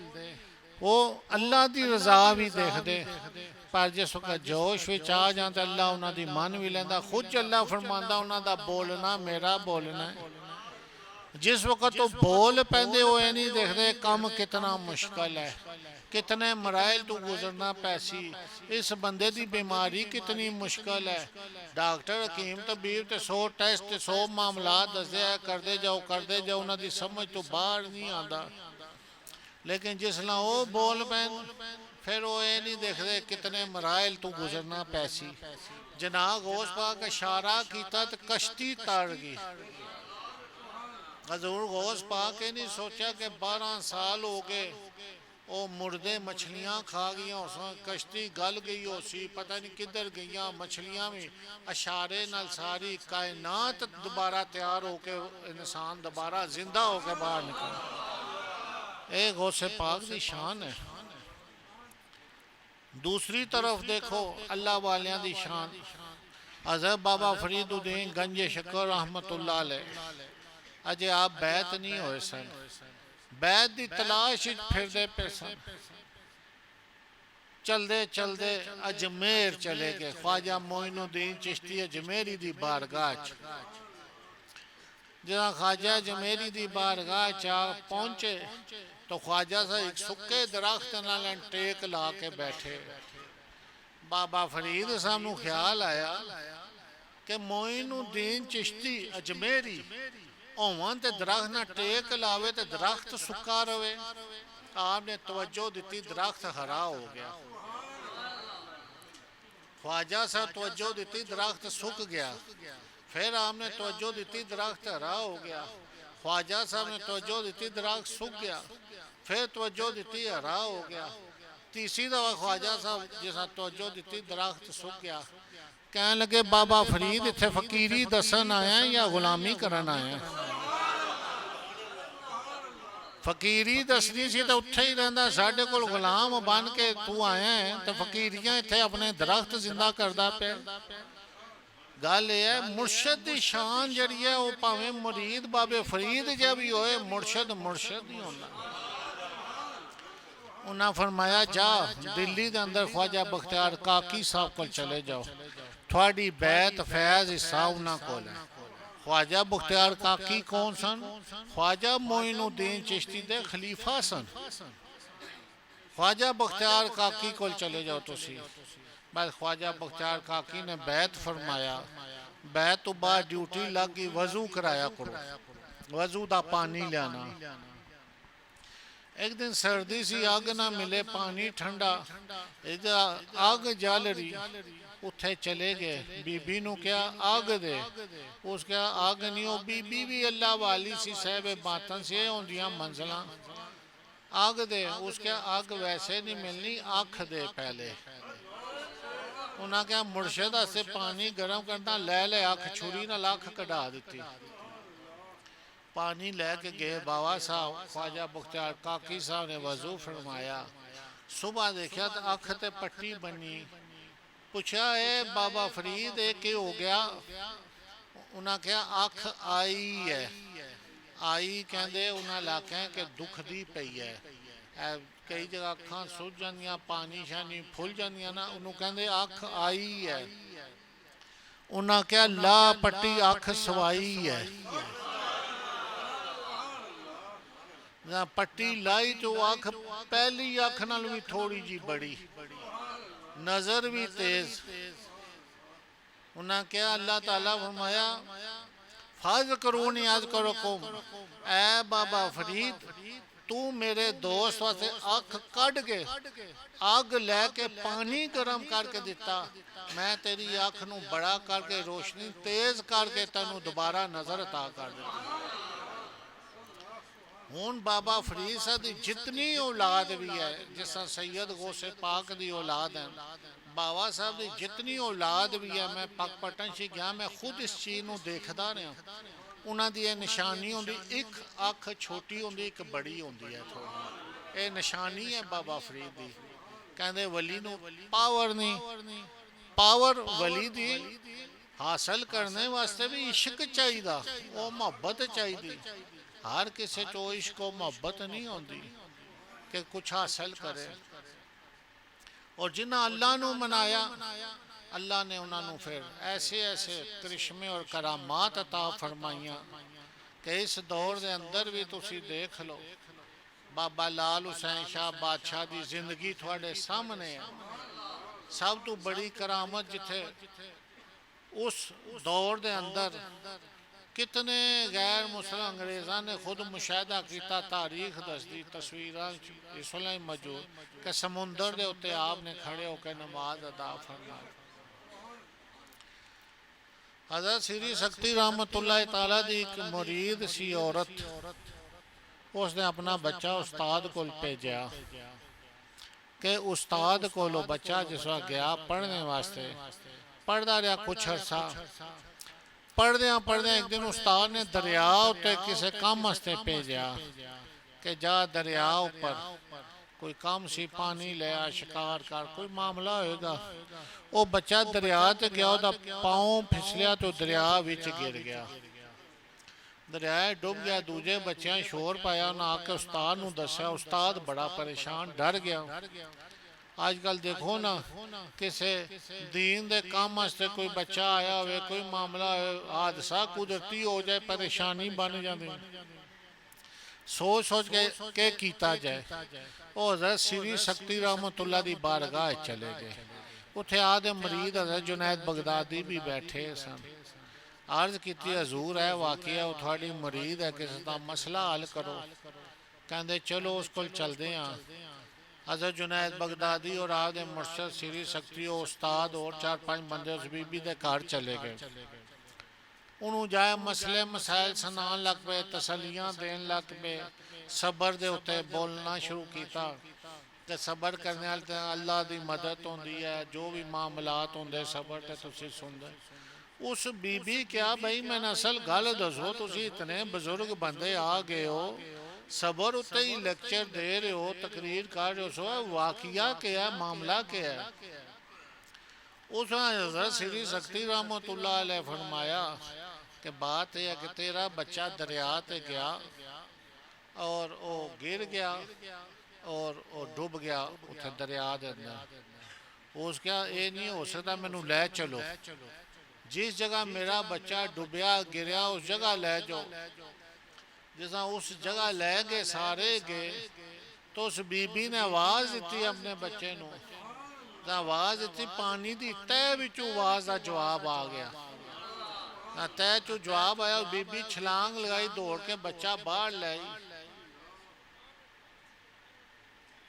S2: ਉਹ ਅੱਲਾ ਦੀ ਰਜ਼ਾ ਵੀ ਦੇਖਦੇ। ਪਰ ਜਿਸ ਵਕਤ ਜੋਸ਼ ਵਿੱਚ ਆ ਜਾਣ ਤਾਂ ਅੱਲਾ ਉਹਨਾਂ ਦੀ ਮੰਨ ਵੀ ਲੈਂਦਾ। ਖੁਦ ਅੱਲਾ ਫਰਮਾਉਂਦਾ ਉਹਨਾਂ ਦਾ ਬੋਲਣਾ ਮੇਰਾ ਬੋਲਣਾ ਹੈ। ਜਿਸ ਵਕਤ ਉਹ ਬੋਲ ਪੈਂਦੇ ਉਹ ਇਹ ਨਹੀਂ ਦੇਖਦੇ ਕੰਮ ਕਿਤਨਾ ਮੁਸ਼ਕਲ ਹੈ, कितने मराइल तो गुजरना पैसी, इस बंदे की बीमारी कितनी मुश्किल है। डॉक्टर हकीम तबीब तो 100 टेस्ट 100 मामला दसदे करते जाओ उन्होंने समझ तो बाहर नहीं आता। लेकिन जिसला वो बोल पैन फिर वो ये नहीं देखते कितने मराइल तो गुजरना पैसी। जनाब गौस पाक इशारा किया तो कश्ती तर गई। हजूर गौस पाक ने नहीं सोचा कि 12 साल हो गए वो मुर्दे मछलियाँ खा गई, उसमें कश्ती गल गई हो सी, पता नहीं किधर गई मछलियाँ भी। इशारे नाल सारी कायनात दोबारा तैयार होके इंसान दोबारा जिंदा होके बाहर निकला। ये गौसे पाक की शान है। दूसरी तरफ देखो अल्लाह वालियां दी शान। हज़रत बाबा फरीदुद्दीन गंज शक्कर रहमतुल्लाह अलैह अजे आप बैत नहीं होए सन, बैत की तलाश फिरते पे सन। चलते चलते अजमेर चले गए। ख्वाजा मोइनुद्दीन चिश्ती अजमेरी की बारगाह जरा ख्वाजा अजमेरी की बारगाह चा पहुंचे तो ख्वाजा साहब एक सुके दरख्त नाल टेक ला के बैठे। बाबा फरीद साहब नूं ख्याल आया कि मोइनुद्दीन चिश्ती अजमेरी होवन ते दरख्त ना टेक लावे तो दरख्त सुक्का रहे। आपने तवज्जो दी, दरख्त हरा हो गया। ख्वाजा साहब तवज्जो दी, दरख्त सुक गया। फिर आपने तवज्जो दी, दरख्त हरा हो गया। ख्वाजा साहब ने तवज्जो दी, दरख्त सूख गया। फिर तवज्जो दी, हरा हो गया। तीसरी दफा ख्वाजा साहब जिस तवज्जो दी, दरख्त सूख गया। कहने लगे बाबा फरीद इत्थे फकीरी दसन आया या गुलामी करन आया? फकीरी दसनी सी तो उत्थे ही रहिंदा, साडे कोल गुलाम बन के तू आया है तो फकीरियां इत्थे अपने दरख्त जिंदा करदा पिया। गल यह है मुर्शद की शान जी है वो भावें मुरीद बाबे फरीद जब भी होए मुर्शद मुर्शद ही होंदा। उन्हें फरमाया जा दिल्ली के अंदर ख्वाजा बख्तियार काकी साहब को चले जाओ, थोड़ी बैत फैज हिस्सा उन्होंने को है। ख्वाजा बख्तियार काकी कौन सन? ख्वाजा मोइनुद्दीन चिश्ती दे खलीफा सन। ख्वाजा बख्तियार काकी को चले जाओ तुसी। बस ख्वाजा बख्तियार काकी ने बैत फरमाया। बैत तो बाद ड्यूटी लग गई, वजू कराया करो, वजू का पानी लियाना। एक दिन सर्दी सी, अग ना मिले, पानी ठंडा, अग जल रही। उत्थे चले गए, बीबी नू क्या अग दे, उसके अग नहीं, वो बीबी भी अल्लाह वाली सी, साहब बातन से होंदियां मंजिलां। अग दे, उसके अग वैसे नहीं मिलनी, अख दे पहले। उन्हें क्या मुर्शद से पानी गर्म करना, लै ले अख, छुरी नाल अख कढ़ा दी। पानी लैके गए बाबा साहब। ख्वाजा बख्तियार काकी साहब ने वजू फरमाया। सुबह देखा तो अख ते पट्टी बनी। पूछा ए बाबा फरीद ये क्या हो गया? उन्हें क्या अख आई है। आई कहते उन्हें लाख्या कि दुख दी पई है। कई जगह अखां सुज जांदियां, पानी शानी फुल जांदियां ना, उन्होंने कहते अख आई है। उन्हें क्या ला पट्टी अख सवाई है। पट्टी लाई तो अख पहली अख नाल भी थोड़ी जी बड़ी, नजर भी तेज। उन्हें क्या अल्लाह ताला फरमाया फज करो नियाज करो कुम, ऐ बाबा फरीद तू मेरे दोस्त वास्ते अख कढ़ के अग लैके पानी गर्म करके दिता, मैं तेरी अख नू बड़ा करके रोशनी तेज करके तेनू दोबारा नजर अता कर दी। हुण बाबा फरीद साहब की जितनी औलाद भी है, जिस तरह सैयद गौसे पाक की औलाद है, बाबा साहब की जितनी औलाद भी है, मैं पाकपटन से गया, मैं खुद इस चीज़ को देखता रहा। उन्होंने दी निशानी होंगी, एक अख छोटी होंगी, एक बड़ी होंगी है थोड़ी। ये निशानी है बाबा फरीद की। कहते वली नूं पावर नहीं, पावर वली दी हासिल करने वास्ते भी इश्क चाहिए, वो मोहब्बत चाहिए। हर किसी चो इश्क और मोहब्बत नहीं होती कि कुछ हासिल करे। और जिन्हें अल्लाह नूं मनाया, अल्लाह ने उन्होंने फिर ऐसे ऐसे करिश्मे और करामात अता फरमाइया कि इस दौर के अंदर भी तुसी देख लो। बाबा लाल हुसैन शाह बादशाह की जिंदगी थोड़े सामने है। सब तो बड़ी करामत जिथे उस दौर के अंदर कितने गैर मुस्लिम अंग्रेज़ों ने खुद मुशाहिदा किया, तारीख दसदी, तस्वीर इस वे मौजूद कि समुंदर के उत्ते आपने खड़े होकर नमाज अदा फरमाई। हज़रत श्री शक्ति रहमतुल्लाह तआला दी एक मुरीद सी औरत, उसने अपना बच्चा उस्ताद को भेजा कि उस्ताद को बच्चा जिस वक्त गया पढ़ने वास्ते, पढ़ता रहा कुछ अर्सा। पढ़द्या एक दिन उस्ताद ने दरिया उत्ते किसी काम वास्ते भेजा कि जा दरिया उपर कोई काम सी, पानी लिया, शिकार कर, कोई मामला होएगा। वो बच्चा दरिया ते गया, उसका पाँव फिसलिया तो दरिया विच गिर गया, दरिया डुब गया। दूजे बच्चों शोर पाया, उन्हें आके उस्ताद नूं दस्या। उस्ताद बड़ा परेशान, डर गया। आजकल देखो ना, किसी दीन दे काम वास्ते कोई बच्चा आया हो, कोई मामला हादसा कुदरती हो जाए, परेशानी बन जाती। सोच सोच के कीता जाए। वो हज़रत श्री शक्ति रहमतुल्लाह दी बारगाह चले गए। उत्थे आदे मरीद हज़रत जुनैद बगदादी भी बैठे सन। अर्ज की हजूर है वाकया वो थोड़ी मरीद है, किसी का मसला हल करो। कहते चलो उस को चलते हैं। हज़रत जुनैद बगदादी और आपके मुर्शद श्री शक्ति उस्ताद और 4-5 बंदे उस बीबी के घर चले गए। उन्होंने जाए मसले मसाइल सुनान लग पे, तसलियाँ देन लग पे, सबर के उत्ते बोलना शुरू किया कि सबर करने वाले अल्लाह की मदद होती है, जो भी मामलात होंगे सबर ते तुसी सुनते। उस बीबी क्या भाई मैंने असल गल दसो, तुसी इतने बुजुर्ग बंदे आ गए हो, सबर उत्ते ही लेक्चर दे रहे हो, तकरीर कर रहे हो, वाकिया क्या है, मामला क्या है? उस हज़रत श्री शक्ति रहमतुल्लाह अलैह फरमाया कि बात यह है कि तेरा बच्चा दरिया ते गया और वो गिर गया और वो डूब गया उसे दरिया के अंदर। उस क्या ये नहीं हो सकता, मैनू लै चलो, जिस जगह मेरा बच्चा डूबया गिरया उस जगह लै जाओ। जिस उस जगह लै गए सारे गए, तो उस बीबी ने आवाज़ दी अपने बच्चे को, आवाज़ दी पानी की तह विचों आवाज़ का जवाब आ गया। तह चो जवाब आया, बीबी छलांग लगाई, दौड़ के बच्चा बाहर लाई।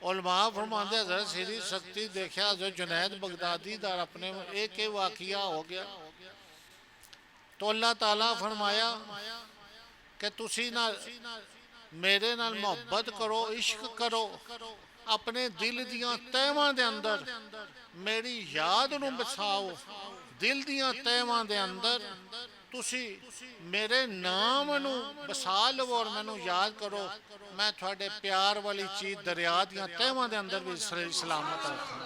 S2: उलमा फरमाते हज़रत श्री शक्ति देखा हज़रत जुनैद बगदादी दा अपने एक ही वाकिया हो गया। तो अल्लाह ताला फरमाया कि तुसी ना मेरे नाल मोहब्बत करो, इश्क करो, अपने दिल दियां तहवां दे अंदर मेरी याद नूं बसाओ। दिल दियां तहवां दे अंदर तुसी मेरे नाम नूं बसा लवो और मैनू याद करो। मैं थोड़े प्यार वाली चीज़ दरिया दियां तहवां दे अंदर भी सलामत रखूँ।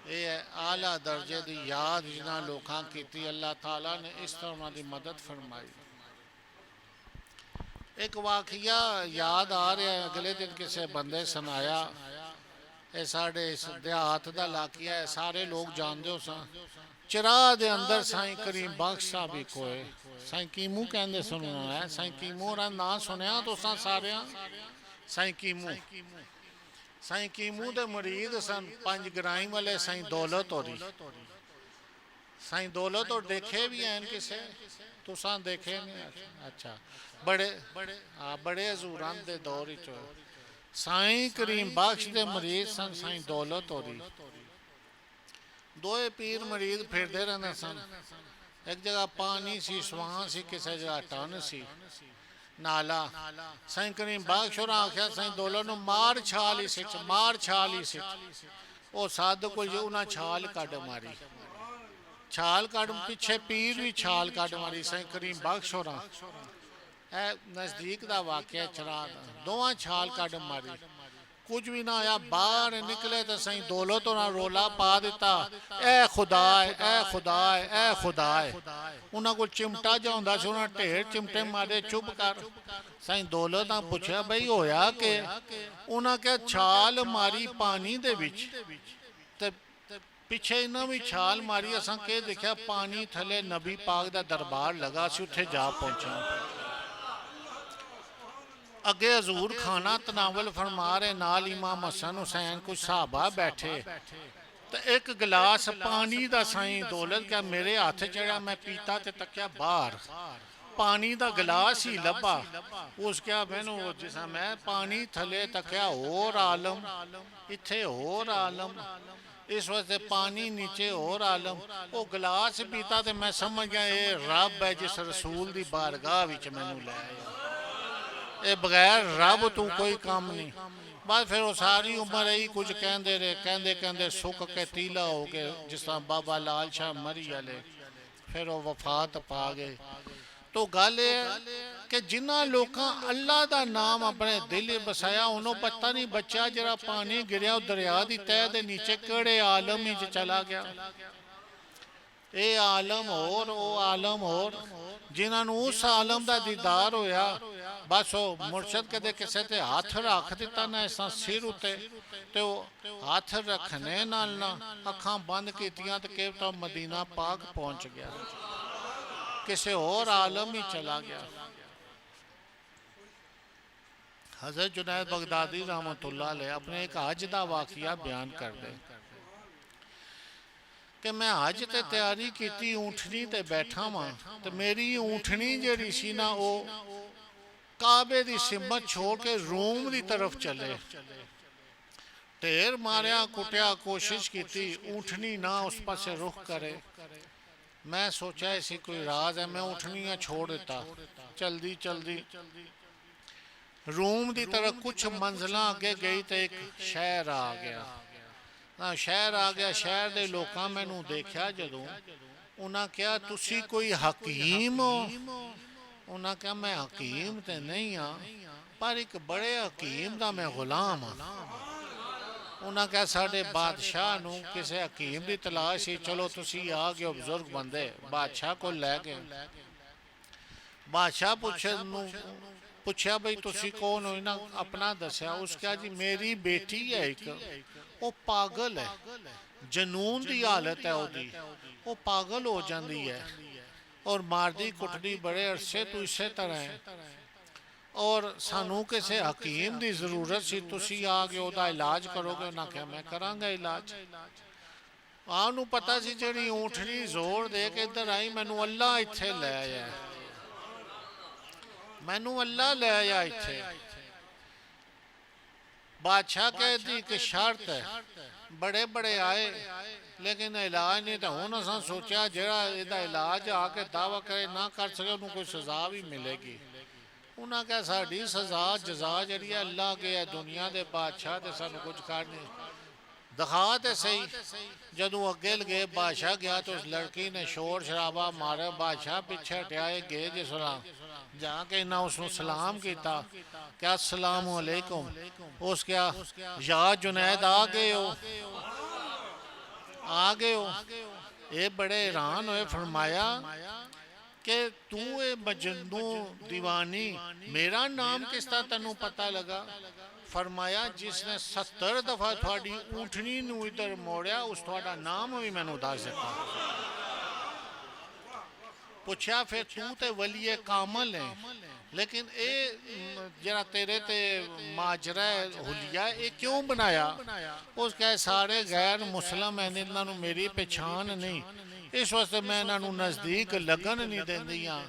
S2: ये आला दर्जे की याद जिन्होंने लोगों की, अल्लाह ताला ने इस तरह उन्होंने मदद फरमाई। एक वाकया याद आ रहा है, अगले दिन किसी बंदे सुनाया। ये साढ़े इस देहात का इलाका है, सारे लोग जानते हो सन। चिराह के अंदर साईं करीम बख्श साहब ही कोए, साईं कीमू कहते सुनना है। साईं कीमू का नाम सुनिया तो सारे साईं कीमू, साईं कीमू के मुरीद सन। 5 ग्राई वाले साईं दौलत होरी, साईं दौलत और देखे भी हैं किसे तुसा देखे नहीं? अच्छा, बड़े बड़े हजूरां दे दौर चो साईं करीम बख्श के मरीद सन साईं दौलत होरी। दोए पीर मरीद फिरते रहते सन। एक जगह पानी सी, स्वां सी, किसी जगह टन सी। नाला साईं करीम बख्श होरें आख्या साईं दौलत नूं मार छाल ही सिच, मार छाल ही सिच। वो साधु को जो उन्हें छाल कट मारी, छाल कट पिछे पीर भी छाल कट मारी। साईं करीम बख्श होरें ए नज़दीक का वाकया चरा दोवां छाल कट मारी, कुछ भी ना आया। बाहर निकले तो सही दौलत होना रोला पा दिता, ए खुदा है, ए खुदा है, ए खुदा है। उन्होंने को चिमटा जो होंदा सी उन्हें ढेर चिमटे मारे, चुप कर। सही दौलत ने पूछा बई होया के? उन्हें क्या छाल मारी पानी दे विच ते पिछे इन्हें भी छाल मारी। असां के देखा पानी थले नबी पाक दा दरबार लगा सी, उत्थे जा पहुंचा। अगे हजूर खाना तनावल फरमा रहे, नाल इमाम हसन हुसैन कुछ सहाबा बैठे। तो एक गिलास पानी दा साईं दौलत क्या मेरे हाथ चढ़ा, मैं पीता ते तक्या बाहर पानी दा गिलास ही लभा। उस क्या मैनू जिसा मैं पानी थले तक्या होर आलम, इत्थे होर आलम, इस वास्ते पानी नीचे होर आलम। वो गिलास पीता ते मैं समझ गया ये रब है जिस रसूल दी बारगाह विच मैनू लै आया। ये बगैर रब तू कोई काम नहीं। बस फिर वो सारी उम्र यही कुछ कहते रहे, कहते कहते सुक के तीला हो गए, जिस तरह बाबा लाल शाह मरी वाले, फिर वो वफात पा गए। तो गल कि जिन्होंने लोगों अल्लाह का नाम अपने दिल बसाया, उन्होंने पता नहीं बच्चा जरा पानी गिरया दरिया की तह के नीचे केड़े आलम ही चला गया। ये आलम और वो आलम और जिन्होंने उस आलम का दीदार होया, बस वो मुर्शद कदे किसी ते हाथ रख दिता ना इस सिर उत्ते, तो हाथ रखने नाल ना अखां बंद कीतियां ते के तो मदीना पाक पहुंच गया, किसी और आलम ही चला गया। हज़रत जुनैद बगदादी रहमतुल्लाह अलैह अपने एक हज का वाक़िया बयान कर दे कि मैं हज ते तैयारी की, ऊँटनी ते बैठा वहाँ, तो मेरी ऊँटनी जी सी ना वो काबे की सिमत छोड़ के रूम की तरफ चले। ढेर मारिया कुटिया कोशिश की, ऊँटनी ना उस पासे रुख करे। मैं सोचा इसी कोई राज है, मैं ऊँटनियाँ छोड़ देता। चलदी चलदी रूम की तरफ कुछ मंजिला अगे गई तो एक शहर आ गया। शहर आ गया, शहर के लोग मैनू देखा जदों, उन्हें क्या तुसी कोई हकीम हो? उन्हें क्या मैं हकीम तो नहीं हाँ, पर एक बड़े हकीम का मैं गुलाम हाँ। उन्हें क्या साढ़े बादशाह नू किसी हकीम की तलाश ही, चलो तुसी आ गए बुजुर्ग बंदे, बादशाह को लै गए। बादशाह पूछा बई तुसी कौन हो? इन्हें अपना दसिया। उसका जी मेरी बेटी है एक, वो पागल है, जनून की हालत है ओदी, वो पागल हो जाती है और मारदी कुटदी बड़े अरसे तो इस तरह है, और सानू किसी हकीम की जरूरत सी, तुसी आ गए ओदा इलाज करोगे? उन्हें कहा मैं करांगा इलाज। आनू पता सी जी ऊँटनी जोर दे के इधर आई, मैनू अल्लाह इत्थे लै आया, मैनू अल्लाह लै आया इत्थे। बादशाह कहती कि शर्त है, बड़े बड़े आए लेकिन इलाज नहीं, तो हूँ असा सोचा जरा इसका इलाज आके दावा करे ना कर सके उन्होंने कोई सजा भी मिलेगी। उन्हें क्या साड़ी सजा जजा जी अल्लाह के है, दुनिया के बादशाह तो सानू कुछ कर नहीं, दिखा तो सही। जदों अगे गए बादशाह गया तो उस लड़की ने शोर शराबा मारा, बादशाह पिछे हटियाए गए जिस जाके इन्हें उसको सलाम किया, क्या अस्सलाम वालेकुम। उस क्या या जुनैद आ गए हो, आ गए हो? ये बड़े हैरान हुए। फरमाया कि तू ये मजनू दीवानी, मेरा नाम किस तरह तेनू पता लगा? फरमाया जिसने 70 दफा थोड़ी ऊँटनी नू इधर मोड़िया उस थोड़ा नाम भी मैनू दस दिता। पूछा फिर तू तो वलीए कामल है, लेकिन ये जरा तेरे ते माजरा हुलिया ये क्यों बनाया? उस कहे सारे गैर मुसलम हैं, इन्होंने मेरी पहचान नहीं, इस वास्ते मैं इन्हों नज़दीक लगन नहीं देंदी हाँ।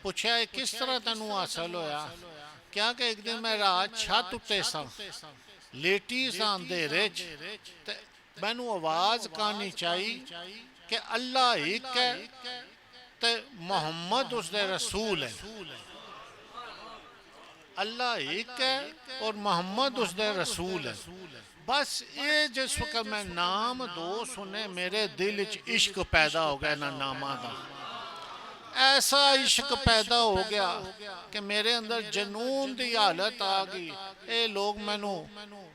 S2: पूछा ये किस तरह तेनू हासिल होया? क्या कि एक दिन मैं रात छत उत्ते सा लेटी सा अंधेरे च, मैनू आवाज़ कानी चाहिए कि अल्लाह एक है ते मोहम्मद उसदे रसूल है। अल्लाह एक है और मोहम्मद उसका रसूल है। बस ये जिस वक्त मैं नाम दो सुने मेरे दिल च इश्क पैदा हो गया ना नामा दा। ऐसा इश्क पैदा हो गया कि मेरे अंदर जनून की हालत आ गई। ये लोग मैनू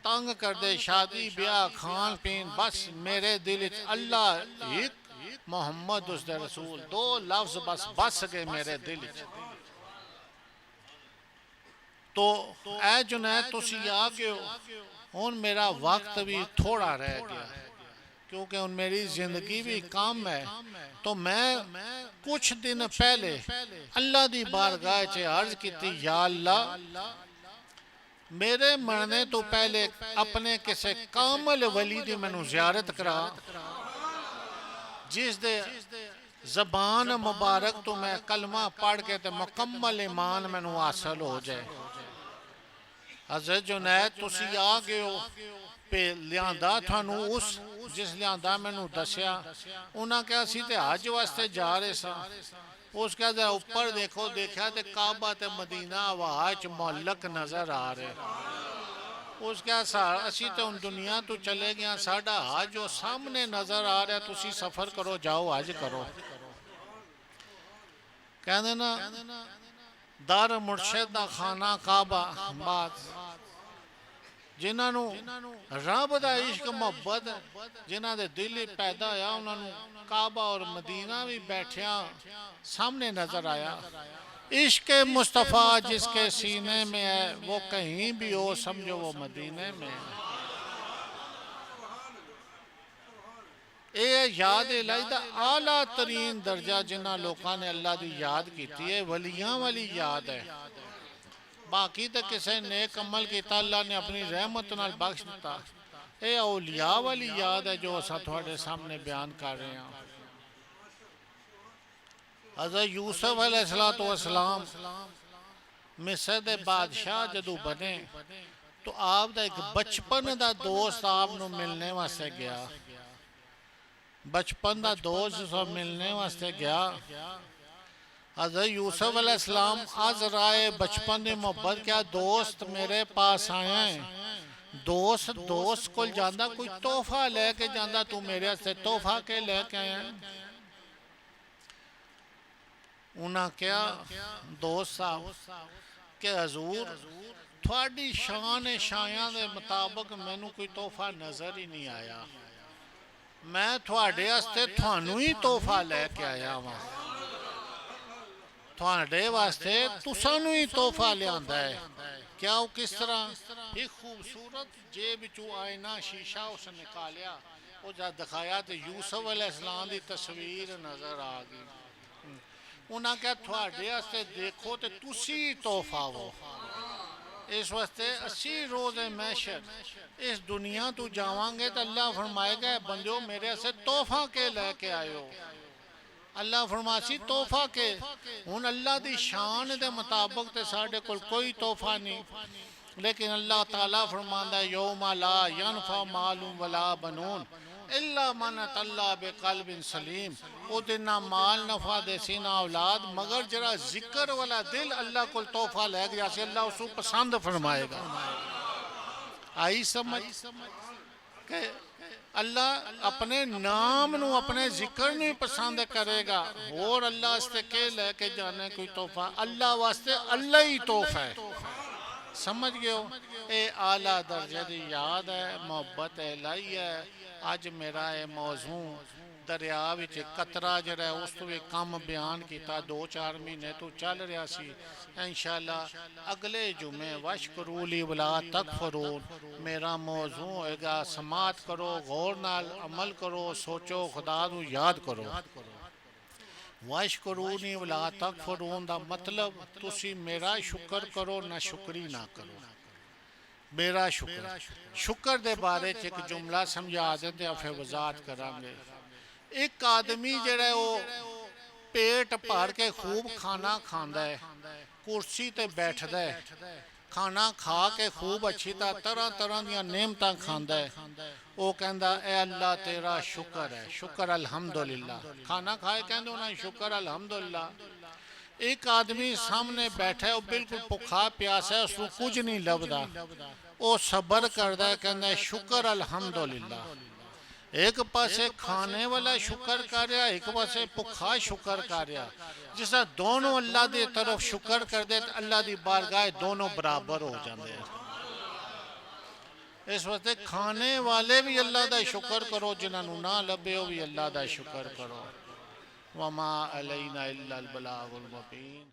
S2: तंग कर दे, शादी ब्याह खान पीन, बस मेरे दिल च अल्लाह एक मोहम्मद उसका रसूल दो लफ्ज बस गए मेरे दिल च। तो ऐ जुनैद तुसी आ गए हो, हुन मेरा वक्त भी थोड़ा रह गया क्योंकि हुन मेरी जिंदगी भी कम है। तो मैं कुछ दिन पहले अल्लाह दी बारगाह च अर्ज की, या अल्लाह मेरे मरने तो पहले अपने किसी कामल वली दी मैनू ज़ियारत करा, जिस दे ज़बान मुबारक तो मैं कलमा पढ़ के ते मुकम्मल ईमान मैनू हासिल हो जाए। हज़रत जुनैद तुसी आ गए हो पे लियांदा थानू उस जिस लियांदा मैनू दसिया। उन्हें कहा सी ते हज वास्ते जा रहे सा। उस कहा जरा ऊपर देखो, देखा ते काबा ते मदीना हवा च मुअल्लक नजर आ रहे। उस कहा असी तो हुन दुनिया तो चले गए, साडा हज जो सामने नजर आ रहा, तुसी सफर करो, जाओ हज करो। कहते ना दर मुर्शिद दा खाना काबा बात, जिन्होंने रब का इश्क मुहब्बत जिन्हों के दिल पैदा होया, उन्होंने काबा और मदीना भी बैठिया सामने नजर आया। इश्क मुस्तफ़ा जिसके सीने में है वो कहीं भी हो समझो वो मदीने में है। ये याद इलाही दा आला तरीन दर्जा जिन्होंने लोगों ने अल्लाह की याद की है, वलियां वाली याद है। बाकी तो किसी नेक अमल किया अल्लाह ने अपनी रहमत नाल बख्श दिता। ये औलिया वाली याद है जो असा थोड़े सामने बयान कर रहे हैं। हज़रत यूसुफ अलैहिस्सलाम मिस्र के बादशाह जदों बने तो आप दा एक बचपन का दोस्त आपनों मिलने वास्ते गया। बचपन का दोस्त मिलने वास्ते गया। हज़रत यूसुफ अलैहिस्सलाम आज राय बचपन की मोहब्बत क्या दोस्त मेरे पास आए हैं। दोस्त को जाता कोई तोहफा लेके जाता, तू मेरे से तोहफा के लेके आया। उन्हें क्या दोस्त साहब के हजूर थोड़ी शान शाया के मुताबिक मैनू कोई तोहफा नजर ही नहीं आया, मैं थोड़े वास्ते थानू ही तोहफा लेके आया वहां, थोड़े वास्ते तुसानू ही तोहफा लिया है। क्या वो किस तरह? एक खूबसूरत जेब चू आईना शीशा उस निकालिया, वो जब दिखाया तो यूसुफ अलैहिस्सलाम की तस्वीर नजर आ गई। उन्हें क्या थोड़े वास्ते देखो तो तुसी तोहफा वो। इस वास्ते 80 रोज़ मैशर इस दुनिया तो जावांगे तो अल्लाह फरमाएगा बंदो मेरे से तोहफा के लेके आयो। अल्लाह फरमासी तोहफा के हुन अल्लाह दी शान दे मुताबिक ते साडे कोल कोई तोहफा नहीं, लेकिन अल्लाह ताला फरमांदा यौमा ला यनफा मालूम वला बनून इल्ला मन अल्लाह बेकल्बिन सलीम। ओ दिन ना माल नफा देसी ना औलाद, मगर जरा जिक्र वाला दिल अल्लाह को तोहफा ले गया से अल्लाह उसको पसंद फरमाएगा। आई समझ के अल्लाह अपने नाम नू अपने जिक्र नहीं पसंद करेगा और अल्लाह वास्ते के लेके जाने कोई तोहफा, अल्लाह वास्ते अल्लाह ही तोहफा है। समझ गए हो? ये आला दर्जे की याद है, मोहब्बत है, लाई है। अज मेरा ये मौजू दरिया विच कतरा जरा उस तो भी कम बयान किया 2-4 महीने तो चल रहा सी। इंशाअल्लाह अगले जुमे वशकुरूली वला तकफुरून मेरा मौजू होएगा। समात करो, गौर नाल अमल करो, सोचो, खुदा नू याद करो। वशकुरूनी वला तकफुरून दा मतलब तुसी मेरा शुक्र करो ना शुक्री ना करो। मेरा शुक्र दे बारे च एक जुमला समझा देते हैं, फिर वजात करांगे। एक आदमी जड़ा वो पेट भर के खूब खाना खांदा है, कुर्सी ते बैठदा है, खाना खा के खूब अच्छी तरह तरह दियां नेमतां खांदा है। वो कहंदा ए अल्लाह तेरा शुक्र है, शुक्र अल्हम्दुलिल्लाह। खाना खाए कहंदे उन्हें शुक्र अल्हम्दुलिल्लाह। एक आदमी सामने बैठा है, वो बिल्कुल भुखा प्यासा है, उसको कुछ नहीं लभदा, वो सबर करदा है, कहना है शुक्र अल्हम्दुलिल्लाह। एक पासे खाने वाला शुक्र कर रहा, एक पासे भुखा शुक्र कर रहा। जिस तरह दोनों अल्लाह की तरफ शुक्र कर दे तो अल्लाह की बारगाह दोनों बराबर हो जाते हैं। इस वास्ते खाने वाले भी अल्लाह का शुक्र करो, जिन्होंने ना लभे वो भी अल्लाह का शुक्र करो। वमा अलैना इल्लल बलागुल मुबीन।